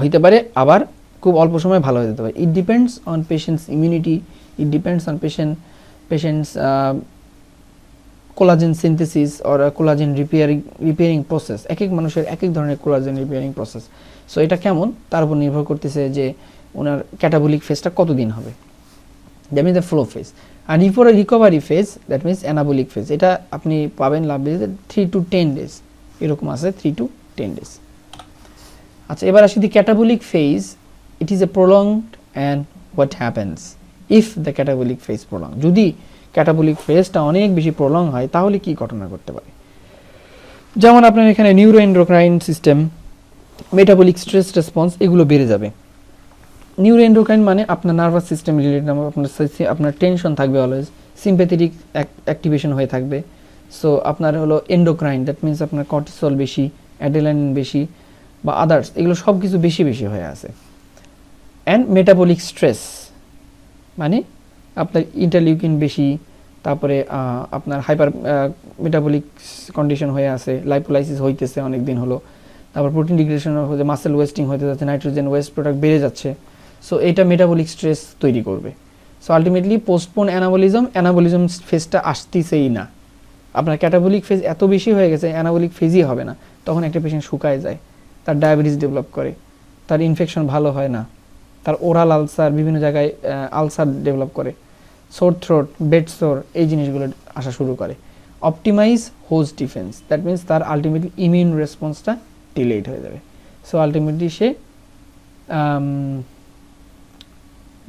হইতে পারে, আবার খুব অল্প সময় ভালো হয়ে যেতে পারে। It depends on patient's immunity, it depends on patient's collagen synthesis or collagen repairing process. এক এক মানুষের এক এক ধরনের কোলাজেন রিপেয়ারিং প্রসেস। সো এটা কেমন তার উপর নির্ভর করতেছে যে ওনার ক্যাটাবলিক ফেজটা কতদিন হবে, that means the flow phase. আর recovery phase, that means anabolic phase, এটা আপনি পাবেন লাভ বেলিতে 3 to 10 ডেজ, এরকম আছে 3 to 10 ডেজ। আচ্ছা, এবার আসি the catabolic phase, it is a prolonged and what happens if the catabolic phase prolong. যদি ক্যাটাবলিক ফেজটা অনেক বেশি প্রলং হয় তাহলে কি ঘটনা ঘটতে পারে? যেমন আপনার এখানে neuroendocrine system, metabolic stress response এগুলো বেড়ে যাবে। নিউরোএন্ডোক্রাইন মানে আপনার নার্ভাস সিস্টেম রিলেটেড, আপনার টেনশন থাকবে অলওয়েজ, সিম্প্যাথেটিক অ্যাক্টিভেশন হয়ে থাকবে। সো আপনার হলো এন্ডোক্রাইন, দ্যাট মিনস আপনার কর্টিসল বেশি, অ্যাড্রেনালিন বেশি বা আদার্স, এগুলো সব কিছু বেশি বেশি হয়ে আছে। অ্যান্ড মেটাবলিক স্ট্রেস মানে আপনার ইন্টারলিউকিন বেশি, তারপরে আপনার হাইপার মেটাবলিক কন্ডিশন হয়ে আছে, লাইপোলাইসিস হইতেছে অনেক দিন হলো, তারপর প্রোটিন ডিগ্রেডেশন হচ্ছে, মাসেল ওয়েস্টিং হতে যাচ্ছে, নাইট্রোজেন ওয়েস্ট প্রোডাক্ট বেড়ে যাচ্ছে। সো এটা মেটাবলিক স্ট্রেস তৈরি করবে। সো আলটিমেটলি পোস্টপোন অ্যানাবলিজম ফেজটা আসতেছেই না। আপনার ক্যাটাবলিক ফেজ এত বেশি হয়ে গেছে অ্যানাবলিক ফেজই হবে না, তখন একটা পেশেন্ট শুকায় যায়, তার ডায়াবেটিস ডেভেলপ করে, তার ইনফেকশন ভালো হয় না, তার ওরাল আলসার, বিভিন্ন জায়গায় আলসার ডেভেলপ করে, সোর থ্রোট, বেড সোর, এই জিনিসগুলো আসা শুরু করে। Optimise host defence, that means তার আলটিমেটলি ইমিউন রেসপন্সটা ডিলেড হয়ে যাবে। সো আলটিমেটলি সে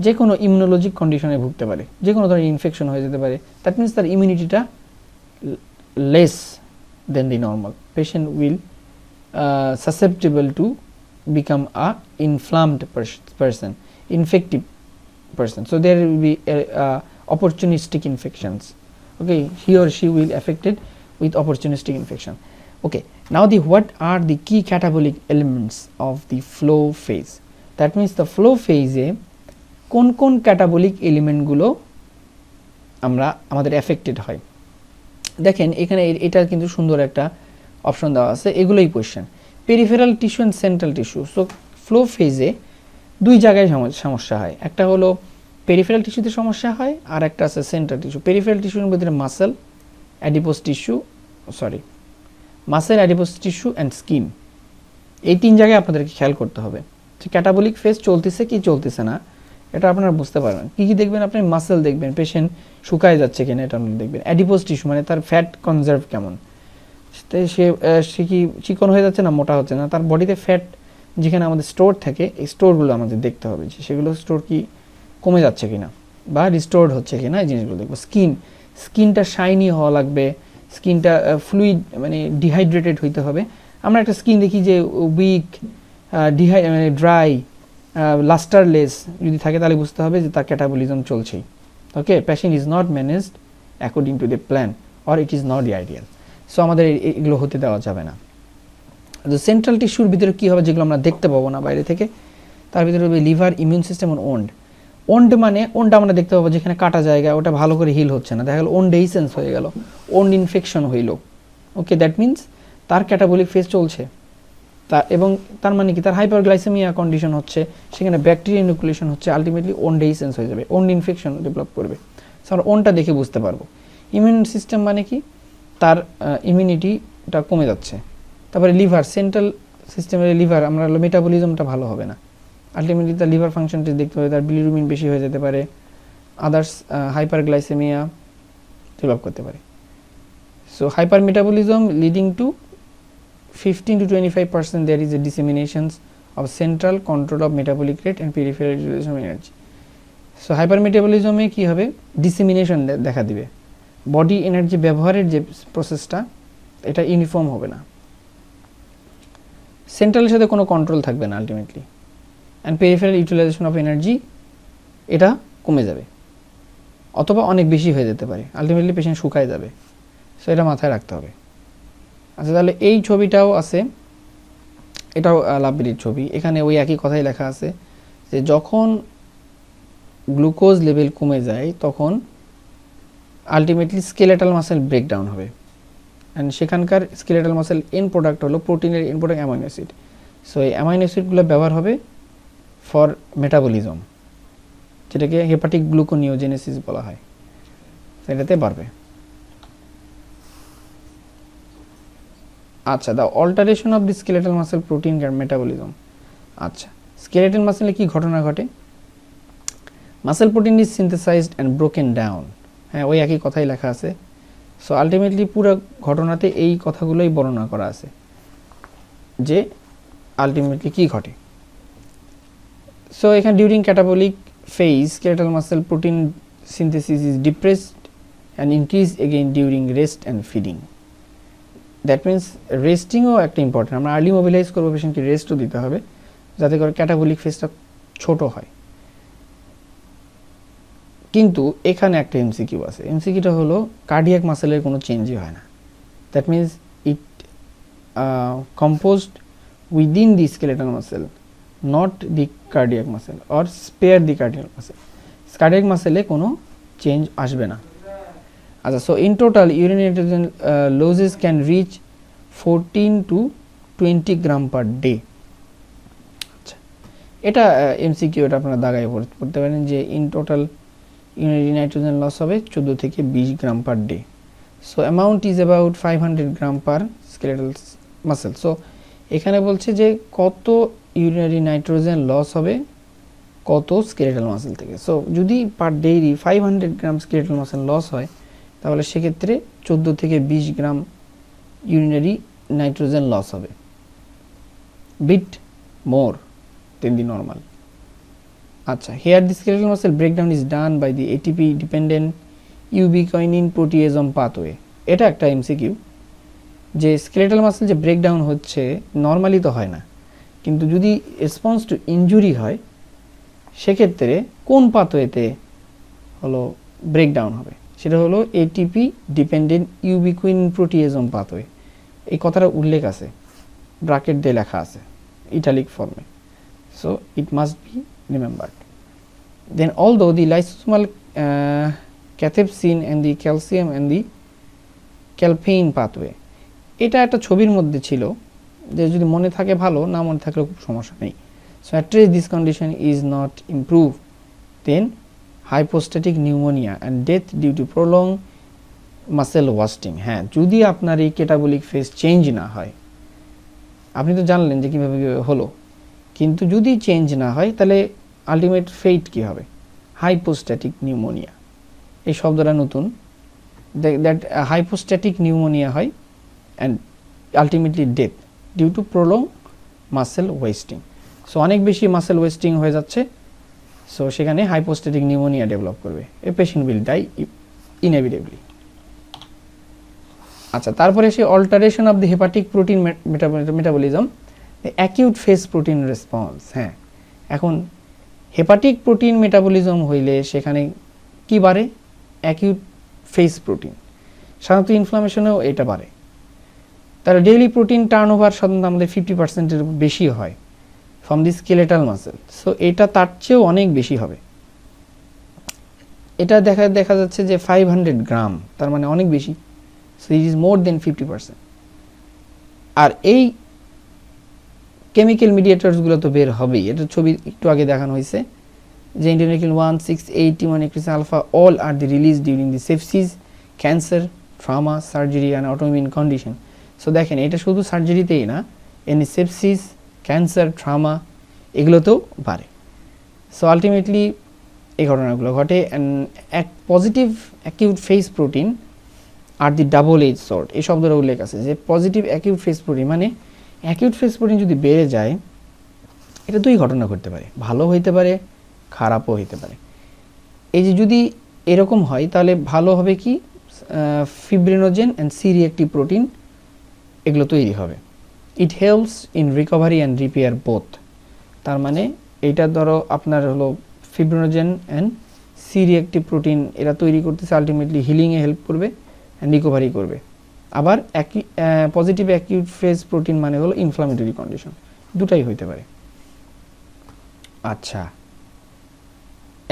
যে কোনো ইমিউনোলজিক কন্ডিশনে ভুগতে পারে, যে কোনো ধরনের ইনফেকশন হয়ে যেতে পারে। দ্যাট মিনস তার ইমিউনিটিটা less than the normal. Patient will susceptible to become a inflamed person, infective person. So there will be opportunistic infections. Okay, he or she will affected with opportunistic infection. Okay, now what are the key catabolic elements of the flow phase? That means the flow phase এ কোন কোন catabolic element গুলো আমাদের affected হয়। দেখেন এখানে এটা কিন্তু সুন্দর একটা অপশন দেওয়া আছে, এগুলোই question. Peripheral tissue and central tissue. So flow ফেজে দুই জায়গায় সমস্যা হয়, একটা হলো পেরিফেরাল টিস্যুতে সমস্যা হয়, আর একটা আছে সেন্ট্রাল টিস্যু। পেরিফেরাল টিস্যুর মধ্যে muscle, adipose tissue and skin, এই তিন জায়গায় আপনাদেরকে খেয়াল করতে হবে যে ক্যাটাবলিক ফেজ চলতেছে কি চলতেছে না, এটা আপনারা বুঝতে পারবেন। কী কী দেখবেন আপনি? মাসেল দেখবেন, পেশেন্ট শুকায় যাচ্ছে কিনা এটা দেখবেন। অ্যাডিপোস টিস্যু মানে তার ফ্যাট কনজার্ভ কেমন, সে কি চিকন হয়ে যাচ্ছে না মোটা হচ্ছে না, তার বডিতে ফ্যাট যেখানে আমাদের স্টোর থাকে এই স্টোরগুলো আমাদের দেখতে হবে যে সেগুলো স্টোর কি কমে যাচ্ছে কিনা বা রিস্টোর্ড হচ্ছে কিনা, এই জিনিসগুলো দেখবো। স্কিনটা শাইনি হওয়া লাগবে, স্কিনটা ফ্লুইড মানে ডিহাইড্রেটেড হইতে হবে। আমরা একটা স্কিন দেখি যে উইক, মানে ড্রাই, লাস্টারলেস যদি থাকে তাহলে বুঝতে হবে যে তার ক্যাটাবলিজম চলছেই। Okay, patient is not managed according to the plan or it is not the ideal. So আমাদের এগুলো হতে দেওয়া যাবে না। তো সেন্ট্রাল টিস্যুর ভিতরে কী হবে যেগুলো আমরা দেখতে পাবো না বাইরে থেকে, তার ভিতরে হবে লিভার, ইমিউন সিস্টেম ও ওন্ড। ওন্ড মানে ওন্ড আমরা দেখতে পাবো যেখানে কাটা জায়গা ওটা ভালো করে হিল হচ্ছে না, দেখা গেল ওন্ড ডেইসেন্স হয়ে গেল, ওন্ড ইনফেকশন হইল। ওকে, দ্যাট মিনস তার ক্যাটাবলিক ফেজ চলছে। এবং তার মানে কি, তার হাইপারগ্লাইসেমিয়া কন্ডিশন হচ্ছে, সেখানে ব্যাকটেরিয়া ইনোকুলেশন হচ্ছে, আলটিমেটলি ওন্ড ডেইসেন্স হয়ে যাবে, ওন্ড ইনফেকশন ডেভেলপ করবে। সো আমরা ওন্ডটা দেখে বুঝতে পারবো। ইমিউন সিস্টেম মানে কি, তার ইমিউনিটিটা কমে যাচ্ছে। তারপরে লিভার, সেন্ট্রাল সিস্টেমের লিভার আমরা মেটাবলিজমটা ভালো হবে না, আলটিমেটলি তার লিভার ফাংশনটি দেখতে হবে, তার বিলিরুবিন বেশি হয়ে যেতে পারে, আদার্স হাইপারগ্লাইসেমিয়া ডেভেলপ করতে পারে। So hyper metabolism leading to 15 to 25% there is a disseminations of central control of metabolic rate and peripheral utilization of energy. So hypermetabolism এ কি হবে, ডিসেমিনেশন দেখা দিবে, বডি এনার্জি ব্যবহারের যে প্রসেসটা এটা ইউনিফর্ম হবে না, সেন্ট্রালের সাথে কোনো কন্ট্রোল থাকবে না ultimately, and peripheral utilisation of energy এটা কমে যাবে অথবা অনেক বেশি হয়ে যেতে পারে, আলটিমেটলি পেশেন্ট শুকায় যাবে। সো এটা মাথায় রাখতে হবে। আচ্ছা, তাহলে এই ছবিটাও আছে, এটাও লাভবেরির ছবি। এখানে ওই একই কথাই লেখা আছে যে যখন গ্লুকোজ লেভেল কমে যায় তখন আলটিমেটলি স্কেলেটাল মাসেল ব্রেকডাউন হবে, অ্যান্ড সেখানকার স্কেলেটাল মাসেল এন্ড প্রোডাক্ট হলো প্রোটিনের and product amino acid. So এই অ্যামাইনো অ্যাসিডগুলো ব্যবহার হবে ফর মেটাবলিজম, যেটাকে হেপাটিক গ্লুকোনিওজেনেসিস বলা হয়, সেটাতে বাড়বে। আচ্ছা, the alteration of the skeletal muscle protein metabolism. আচ্ছা, স্কেলেটাল মাসেলে কি ঘটনা ঘটে, muscle protein is synthesised and broken down. হ্যাঁ, ওই একই কথাই লেখা আছে। সো আলটিমেটলি পুরো ঘটনাতে এই কথাগুলোই বর্ণনা করা আছে যে আলটিমেটলি কি ঘটে। সো এখানে during catabolic phase skeletal muscle protein synthesis is depressed and increase again during rest and feeding. That means রেস্টিংও একটা ইম্পর্টেন্ট, আমরা আর্লি মোবিলাইজ করবো, পেশেন্টকে রেস্টও দিতে হবে যাতে করে ক্যাটাবলিক ফেজটা ছোট হয়। কিন্তু এখানে একটা এমসিকিউ আছে, এমসিকিউটা হলো কার্ডিয়াক মাসেলের কোনো চেঞ্জই হয় না, that means it composed within the skeletal muscle, not the cardiac muscle or spare the cardiac muscle. Cardiac মাসেলে কোনো চেঞ্জ আসবে না। আচ্ছা, so in total urine nitrogen losses can reach 14 to 20 gram per day. আচ্ছা, এটা MCQ, এটা আপনারা দাগায় পড়তে পারেন যে in total urinary nitrogen loss হবে 14 থেকে 20 gram per day. So amount is about 500 gram per skeletal muscle. So এখানে বলছে যে কত ইউরিনারি নাইট্রোজেন লস হবে কত স্কেলেটাল মাসেল থেকে। সো যদি per daily 500 gram skeletal muscle loss হয় তাহলে সেক্ষেত্রে 14 থেকে 20 গ্রাম ইউরিনারি নাইট্রোজেন লস হবে, bit more than the normal. আচ্ছা, here the skeletal muscle breakdown is done by the ATP dependent ubiquitin proteasome pathway. এটা একটা এমসিকিউ যে স্কেলেটাল মাসেল যে ব্রেকডাউন হচ্ছে নর্মালি তো হয় না, কিন্তু যদি রেসপন্স টু ইনজুরি হয় সেক্ষেত্রে কোন পাথওয়েতে হলো ব্রেকডাউন হবে, সেটা হলো ATP dependent ubiquitin proteasome pathway. এই কথাটা উল্লেখ আছে, ব্র্যাকেট দিয়ে লেখা আছে ইটালিক ফর্মে। So it must be remembered. Then although the lysosomal cathepsin and the calcium and the calpain pathway, এটা একটা ছবির মধ্যে ছিল, যে যদি মনে থাকে ভালো, না মনে থাকলে খুব সমস্যা নেই। So at least this condition is not improved, then hypostatic pneumonia and death due to prolonged muscle wasting. হ্যাঁ, যদি আপনার এই ক্যাটাবলিক ফেজ চেঞ্জ না হয়, আপনি তো জানলেন যে কীভাবে হলো, কিন্তু যদি চেঞ্জ না হয় তাহলে আলটিমেট ফেট কী হবে, হাইপোস্ট্যাটিক নিউমোনিয়া। এই শব্দটা নতুন, দ্যাট হাইপোস্ট্যাটিক নিউমোনিয়া হয় and ultimately death due to prolong muscle wasting. So অনেক বেশি মাসেল ওয়েস্টিং হয়ে যাচ্ছে, সো সেখানে হাইপোস্ট্যাটিক নিউমোনিয়া ডেভেলপ করবে, a patient will die inevitably. আচ্ছা, তারপরে সে alteration of the hepatic protein metabolism, acute phase protein response. হ্যাঁ, এখন হেপাটিক প্রোটিন মেটাবলিজম হইলে সেখানে কি বাড়ে? Acute phase protein. সাধারণত ইনফ্লামেশনেও এটা বাড়ে। তাহলে ডেইলি প্রোটিন টার্নওভার সাধারণত আমাদের 50%-এর বেশি হয় from the skeletal muscle. So এটা তার চেয়েও অনেক বেশি হবে। এটা দেখা যাচ্ছে যে 500 গ্রাম, তার মানে অনেক বেশি। সো ইট ইজ মোর দেন 50%। আর এই কেমিক্যাল মিডিয়েটরসগুলো তো বের হবেই। এটা ছবি একটু আগে দেখানো হয়েছে যে interleukin 1, 6, 8, T1, incretin alpha all are the released during the sepsis, cancer, trauma, surgery and autoimmune condition. So দেখেন এটা শুধু সার্জারিতেই না, এমনি সেপসিস, ক্যান্সার, ট্রামা এগুলোতেও বাড়ে। সো আলটিমেটলি এই ঘটনাগুলো ঘটে। And positive acute phase protein আর দি ডাবল এজ সর্ট, এই শব্দটা উল্লেখ আছে যে পজিটিভ অ্যাকিউট ফেজ প্রোটিন মানে অ্যাকিউট ফেজ প্রোটিন যদি বেড়ে যায়, এটা দুই ঘটনা ঘটতে পারে, ভালো হইতে পারে, খারাপও হইতে পারে। এই যে যদি এরকম হয় তাহলে ভালো হবে কি, fibrinogen and C reactive protein এগুলো তৈরি হবে। It helps in recovery and repair both. তার মানে এইটা ধরো আপনার হলো fibrinogen and C reactive protein এরা তৈরি করতেছে, আলটিমেটলি হিলিংয়ে হেল্প করবে অ্যান্ড রিকভারি করবে। আবার পজিটিভ অ্যাকিউট ফেজ প্রোটিন মানে হলো ইনফ্লামেটরি কন্ডিশন, দুটাই হইতে পারে। আচ্ছা,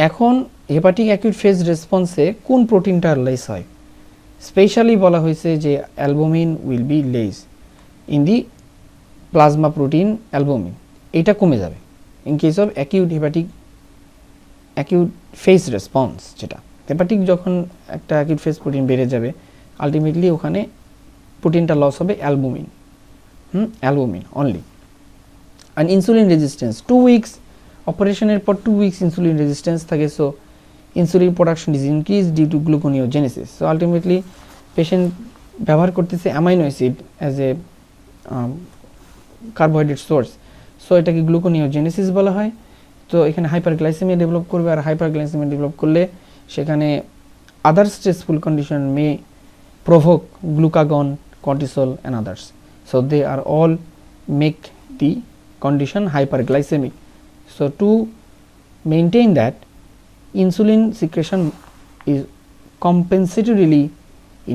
এখন হেপাটিক অ্যাকিউট ফেজ রেসপন্সে কোন প্রোটিনটা লেস হয়? স্পেশালি বলা হয়েছে যে albumin will be less in the plasma protein albumin, এটা কমে যাবে in case of acute phase response. যেটা হেপাটিক যখন একটা অ্যাকিউট ফেজ প্রোটিন বেড়ে যাবে, আলটিমেটলি ওখানে প্রোটিনটা লস হবে albumin, albumin only. And insulin resistance 2 weeks অপারেশনের পর 2 উইকস ইনসুলিন রেজিস্ট্যান্স থাকে। So insulin production is increase due to gluconeogenesis. So ultimately patient ব্যবহার করতেছে amino acid as a carbohydrate source. So এটাকে গ্লুকোনিওজেনেসিস বলা হয়। তো এখানে হাইপারগ্লাইসেমিয়া ডেভেলপ করবে, আর হাইপারগ্লাইসেমিয়া ডেভেলপ করলে সেখানে other stressful condition may provoke glucagon, cortisol and others. So they are all make the condition hyperglycemic. So to maintain that, insulin secretion is compensatorily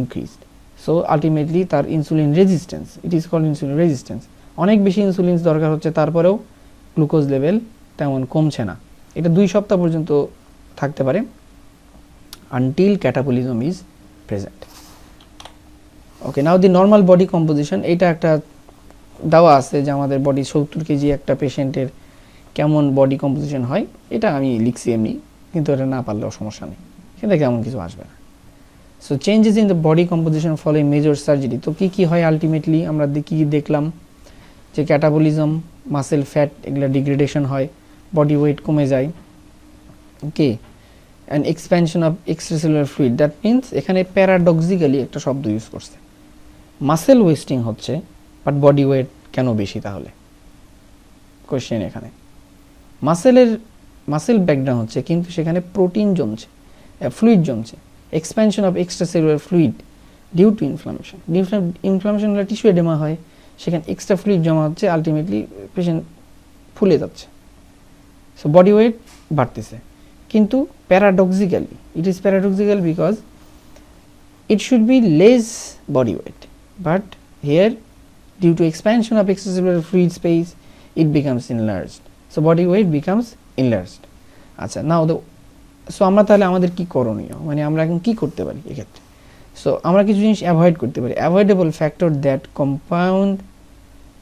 increased. So ultimately তার insulin resistance, it is called insulin resistance. অনেক বেশি insulin দরকার হচ্ছে, তারপরেও glucose level তেমন কমছে না। এটা 2 সপ্তাহ পর্যন্ত থাকতে পারে until catabolism is present. Okay, now the normal body composition, এটা একটা দেওয়া আছে যে আমাদের বডি 70 কেজি একটা পেশেন্টের কেমন বডি কম্পোজিশন হয়, এটা আমি লিখছি এমনি, কিন্তু এটা না পারলেও সমস্যা নেই, কিন্তু কেমন কিছু আসবে না। So changes in the body composition following major surgery. তো কী কী হয় আলটিমেটলি আমরা কী দেখলাম যে ক্যাটাবলিজম, মাসেল ফ্যাট এগুলো ডিগ্রেডেশন হয়, বডি ওয়েট কমে যায়। Okay, and expansion of extracellular fluid, that means এখানে প্যারাডক্সিক্যালি একটা শব্দ ইউজ করছে, মাসেল ওয়েস্টিং হচ্ছে বাট বডি ওয়েট কেন বেশি? তাহলে কোয়েশ্চেন এখানে মাসেল ব্যাকডাউন হচ্ছে কিন্তু সেখানে প্রোটিন জমছে, ফ্লুইড জমছে, expansion of extracellular fluid due to inflammation. Inflammation হলে টিস্যু এডেমা হয়, সেখানে এক্সট্রা ফ্লুইড জমা হচ্ছে, আলটিমেটলি পেশেন্ট ফুলে যাচ্ছে। সো বডি ওয়েট বাড়তেছে, কিন্তু paradoxically it is paradoxical because it should be less body weight, but here due to expansion of extracellular fluid space it becomes enlarged, so body weight becomes enlarged. আচ্ছা, নাও so আমরা তাহলে আমাদের কি করণীয়, মানে আমরা এখন কি করতে পারি এক্ষেত্রে? সো আমরা কিছু জিনিস অ্যাভয়েড করতে পারি, avoidable factor that compound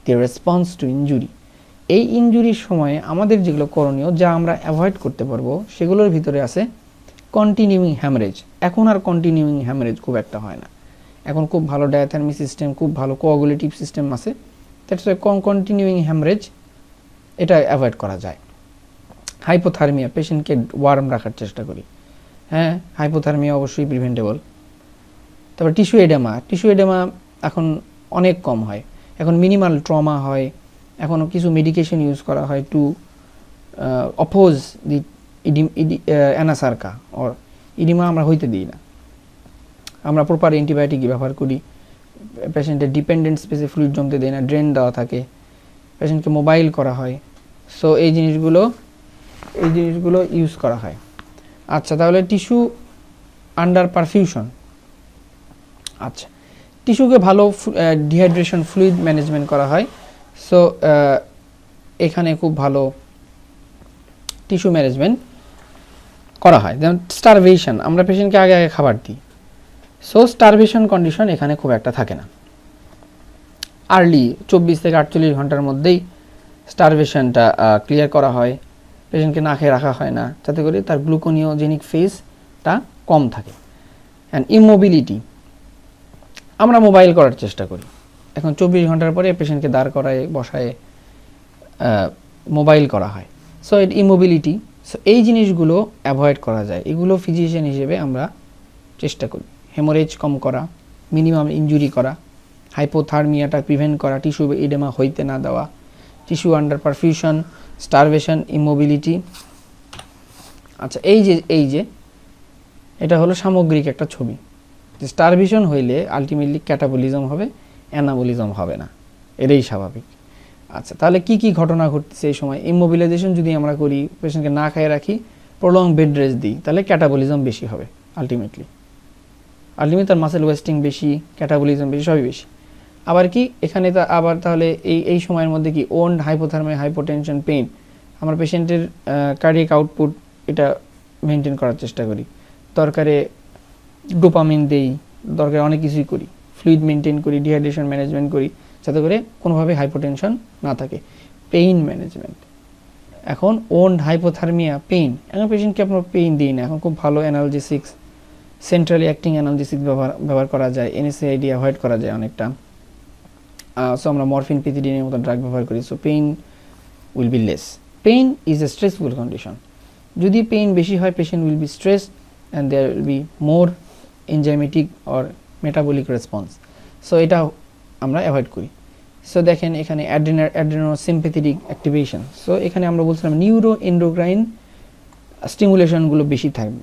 the response to injury. এই ইনজুরির সময়ে আমাদের যেগুলো করণীয়, যা আমরা অ্যাভয়েড করতে পারবো, সেগুলোর ভিতরে আছে কন্টিনিউইং হ্যামারেজ। এখন আর কন্টিনিউইং হ্যামারেজ খুব একটা হয় না, এখন খুব ভালো ডায়াথার্মি সিস্টেম, খুব ভালো কোয়াগুলেটিভ সিস্টেম আছে, দ্যাটস ওয়াই কন্টিনিউইং হ্যামারেজ এটা অ্যাভয়েড করা যায়। হাইপোথার্মিয়া, পেশেন্টকে ওয়ার্ম রাখার চেষ্টা করি, হ্যাঁ, হাইপোথার্মিয়া অবশ্যই প্রিভেন্টেবল। তারপর টিস্যু এডেমা এখন অনেক কম হয়, এখন মিনিমাল ট্রমা হয়, এখনও কিছু মেডিকেশন ইউজ করা হয় to oppose the anasarca or edema আমরা হইতে দিই না, আমরা প্রপার অ্যান্টিবায়োটিক ব্যবহার করি, পেশেন্টের ডিপেন্ডেন্ট স্পেসে ফ্লুইড জমতে দেয় না, ড্রেন দেওয়া থাকে, পেশেন্টকে মোবাইল করা হয়। সো এই জিনিসগুলো এই জিনিসগুলো ইউজ করা হয়। আচ্ছা, তাহলে টিস্যু আন্ডার পারফিউশন। আচ্ছা, টিস্যুকে ভালো ডিহাইড্রেশন ফ্লুইড ম্যানেজমেন্ট করা হয়। সো এখানে খুব ভালো টিস্যু ম্যানেজমেন্ট করা হয়। যেমন স্টারভেশন, আমরা পেশেন্টকে আগে আগে খাবার দিই, সো স্টারভেশন কন্ডিশন এখানে খুব একটা থাকে না। আর্লি 24 থেকে 48 ঘন্টার মধ্যেই স্টারভেশনটা ক্লিয়ার করা হয়, পেশেন্টকে না খেয়ে রাখা হয় না, যাতে করে তার গ্লুকোনিওজেনিক ফেজটা কম থাকে। অ্যান্ড ইমোবিলিটি, আমরা মোবাইল করার চেষ্টা করি, এখন 24 ঘন্টার পরে পেশেন্টকে দাঁড় করায় বসায় মোবাইল করা হয়। সো এর ইমোবিলিটি, সো এই জিনিসগুলো অ্যাভয়েড করা যায়, এগুলো ফিজিশিয়ান হিসেবে আমরা চেষ্টা করি। হেমোরেজ কম করা, মিনিমাম ইনজুরি করা, হাইপোথার্মিয়াটা প্রিভেন্ট করা, টিস্যু ইডেমা হইতে না দেওয়া, tissue under perfusion, starvation, immobility. আচ্ছা, এই যে এটা হলো সামগ্রিক একটা ছবি। যে স্টারভেশন হইলে আলটিমেটলি ক্যাটাবলিজম হবে, অ্যানাবলিজম হবে না, এটাই স্বাভাবিক। আচ্ছা, তাহলে কি কি ঘটনা ঘটছে এই সময়? ইমোবিলাইজেশন যদি আমরা করি, পেশেন্টকে না খাইয়ে রাখি, প্রলং বেড রেস্ট দিই, তাহলে ক্যাটাবলিজম বেশি হবে। আলটিমেটলি তার মাসেল ওয়েস্টিং বেশি, ক্যাটাবলিজম বেশি, সবই বেশি। আবার কি এখানে আবার তাহলে এই সময়ের মধ্যে কি ওন্ড হাইপোথার্মিয়া, হাইপোটেনশন, পেইন, আমরা পেশেন্টের কার্ডিয়াক আউটপুট এটা মেনটেন করার চেষ্টা করি, দরকারে ডোপামিন দেই, দরকারে অনেক কিছুই করি, ফ্লুইড মেনটেন করি, ডিহাইড্রেশন ম্যানেজমেন্ট করি, যাতে করে কোনোভাবে হাইপোটেনশন না থাকে। পেইন ম্যানেজমেন্ট, এখন ওন্ড হাইপোথার্মিয়া, পেইন, এখন পেশেন্টকে আপনার পেইন দিই না, এখন খুব ভালো অ্যানালজেসিক্স, সেন্ট্রালি অ্যাক্টিং অ্যানালজেসিক্স ব্যবহার করা যায়, এনএসএআইডি অ্যাভয়েড করা যায় অনেকটা। সো আমরা মরফিন, পিথিডিনের মতো ড্রাগ ব্যবহার করি, so pain will be less. Pain is a stressful condition, যদি পেইন বেশি হয় patient will be stressed and there will be more enzymatic or metabolic response, so এটা আমরা অ্যাভয়েড করি। সো দেখেন এখানে অ্যাড্রেনোসিম্প্যাথেটিক অ্যাক্টিভেশন, সো এখানে আমরা বলছিলাম নিউরো এন্ডোক্রাইন স্টিমুলেশনগুলো বেশি থাকবে।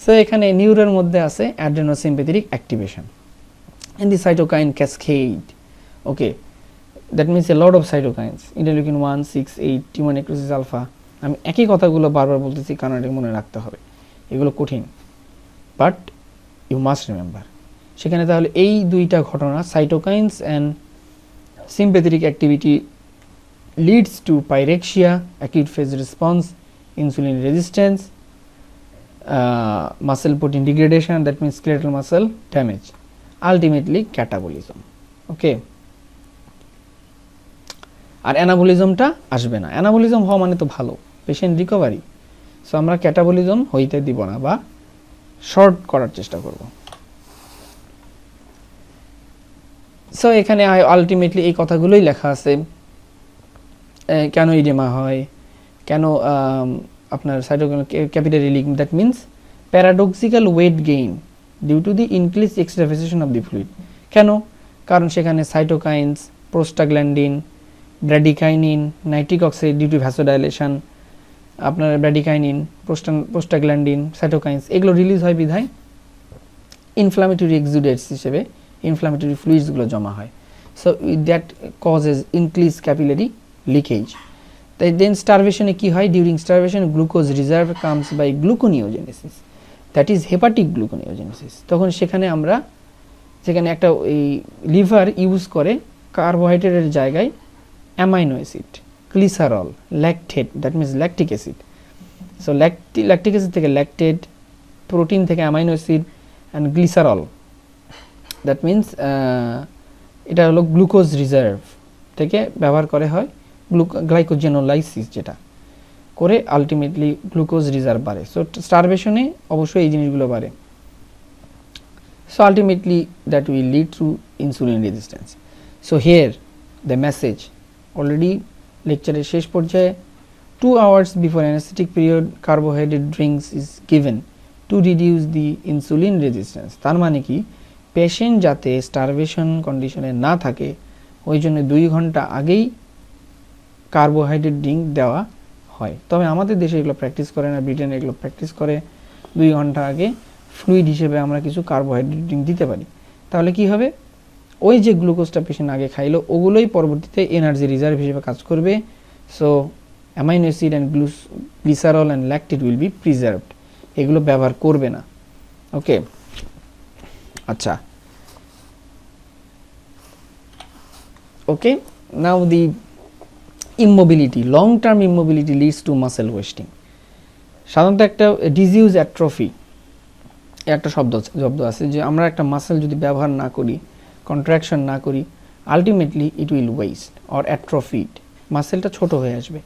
সো এখানে নিউরোর মধ্যে আছে অ্যাড্রেনোসিম্প্যাথেটিক activation and the cytokine cascade. Okay, that means a lot of cytokines, interleukin 1, 6, 8, tumor necrosis alpha. আমি একই কথাগুলো বারবার বলতেছি কারণ এটা মনে রাখতে হবে, এগুলো কঠিন, বাট ইউ মাস্ট রিমেম্বার। সেখানে তাহলে এই দুইটা ঘটনা, cytokines and sympathetic activity leads to pyrexia, acute phase response, insulin resistance, muscle protein degradation, that means skeletal muscle damage, ultimately catabolism. Okay, আর অ্যানাবলিজমটা আসবে না। অ্যানাবলিজম হওয়া মানে তো ভালো, পেশেন্ট রিকভারি, সো আমরা ক্যাটাবলিজম হইতে দিব না বা শর্ট করার চেষ্টা করব। সো এখানে আলটিমেটলি এই কথাগুলোই লেখা আছে, কেন ইডেমা হয়, কেন আপনার cytokine capillary leak, that means paradoxical weight gain due to the increase extravasation of the fluid. কেন? কারণ সেখানে cytokines, prostaglandin, bradykinin, nitric oxide due to vasodilation, আপনার ব্র্যাডিকাইনিন, প্রোস্টাগ্ল্যান্ডিন, সাইটোকাইনস এগুলো রিলিজ হয় বিধায় ইনফ্লামেটরি এক্সুডেটস হিসেবে ইনফ্লামেটরি ফ্লুইডসগুলো জমা হয়। So that causes increase capillary leakage. তাই দেন স্টারভেশনে কি হয়? During starvation glucose reserve comes by gluconeogenesis, that is hepatic gluconeogenesis. তখন সেখানে আমরা একটা এই লিভার ইউজ করে কার্বোহাইড্রেটের জায়গায় amino acid, glycerol, lactate, that means lactic acid. So lactic acid থেকে ল্যাকটেট, প্রোটিন থেকে amino acid and glycerol, that means এটা হলো গ্লুকোজ রিজার্ভ থেকে ব্যবহার করে হয় গ্লাইকোজেনোলাইসিস, যেটা করে আলটিমেটলি গ্লুকোজ রিজার্ভ বাড়ে। সো স্টারভেশনে অবশ্যই এই জিনিসগুলো বাড়ে। So ultimately that will lead to insulin resistance. So here the message, already লেকচারের শেষ পর্যায়ে, 2 hours before anesthetic period carbohydrate drinks is given to reduce the insulin resistance। তার মানে কি, পেশেন্ট যাতে স্টারভেশন কন্ডিশনে না থাকে ওই জন্য 2 ঘন্টা আগেই কার্বোহাইড্রেট ড্রিঙ্ক দেওয়া হয়। তবে আমাদের দেশে এগুলো প্র্যাকটিস করে না, ব্রিটেনে এগুলো প্র্যাকটিস করে 2 ঘন্টা আগে ফ্লুইড হিসেবে আমরা কিছু কার্বোহাইড্রেট ড্রিঙ্ক দিতে পারি। তাহলে কি হবে, ওই যে গ্লুকোজটা পেশেন্ট আগে খাইলো ওগুলোই পরবর্তীতে এনার্জি রিজার্ভ হিসেবে কাজ করবে। So amino acid and glycerol and lactate will be preserved, এগুলো ব্যবহার করবে না। ওকে, আচ্ছা, okay, now the immobility, long term immobility leads to muscle wasting. সাধারণত একটা ডিজিউজ অ্যাট্রফি একটা শব্দ আছে যে আমরা একটা মাসেল যদি ব্যবহার না করি, কন্ট্রাকশন না করি, ultimately it will waste or atrophied, মাসেলটা ছোট হয়ে আসবে,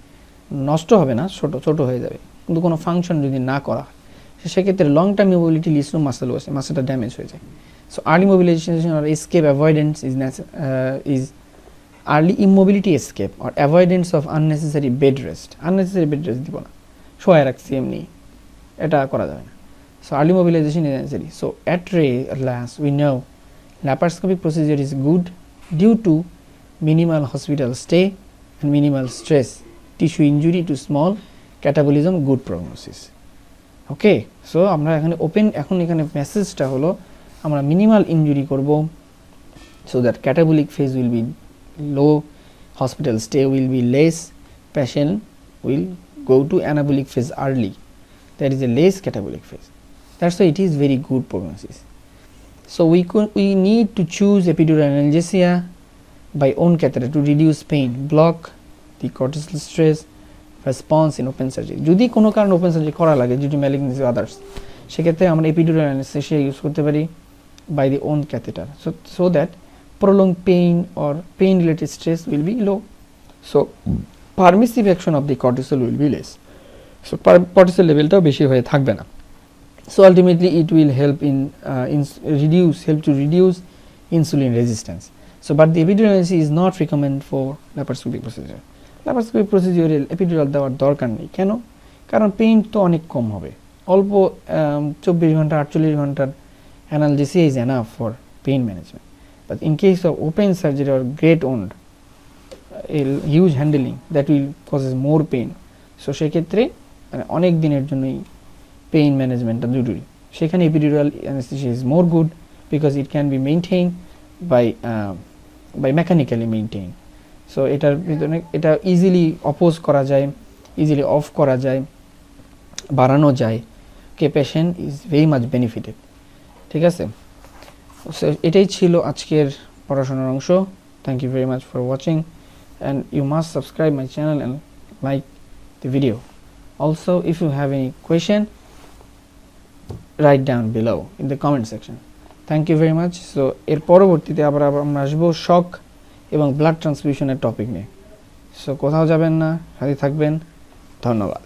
নষ্ট হবে না, ছোট হয়ে যাবে, কিন্তু কোনো ফাংশন যদি না করা হয় সেক্ষেত্রে long term immobility leads to muscle waste, মাসেলটা ড্যামেজ হয়ে যায়। So early mobilization or escape avoidance is early immobility escape or avoidance of unnecessary bed rest. Unnecessary bed rest দিব না, শোয়া রাখছি এমনি, এটা করা যাবে না। So early mobilization is necessary. So at last we know laparoscopic procedure is good due to minimal hospital stay and minimal stress, tissue injury to small, catabolism, good prognosis. Okay, so আমরা এখানে এখন এখানে মেসেজটা হলো আমরা minimal injury করব, so that catabolic phase will be low, hospital stay will be less, patient will go to anabolic phase early, there is a less catabolic phase. That's why it is very good prognosis. So we need to choose epidural analgesia by own catheter to reduce pain, block the cortical stress response in open surgery. যদি কোনো কারণে open surgery করা লাগে due to malignancy others, সেক্ষেত্রে আমরা epidural anesthesia use করতে পারি by the own catheter, so that prolonged pain or pain related stress will be low, so permissive action of the cortisol will be less, so cortisol levelটাও বেশি হয়ে থাকবে না। So ultimately it will help help to reduce insulin resistance. So but the epidural anesthesia is not recommended for laparoscopic procedure. Laparoscopic procedure epidural দেওয়ার দরকার নেই, কেন? কারণ pain তো অনেক কম হবে, অল্প 24 ঘন্টা 48 ঘন্টার analgesia is enough for pain management. But in case of open surgery or great wound, a huge handling, that will causes more pain. So সেক্ষেত্রে অনেক দিনের জন্যই পেইন ম্যানেজমেন্টটা জরুরি, সেখানে epidural anesthesia is more good because it can be maintained by mechanically maintained. So এটার ভিতরে এটা easily oppose করা যায়, ইজিলি অফ করা যায়, বাড়ানো যায়, কে patient is very much benefited. ঠিক আছে, সো এটাই ছিল আজকের পড়াশোনার অংশ। Thank you very much for watching and you must subscribe my channel and like the video. Also if you have any question, write down below in the comment section. Thank you very much. So এর পরবর্তীতে আবার আমরা আসবো শক এবং blood ট্রান্সফিউশনের topic নিয়ে। So কোথাও যাবেন না, সাথে থাকবেন। ধন্যবাদ।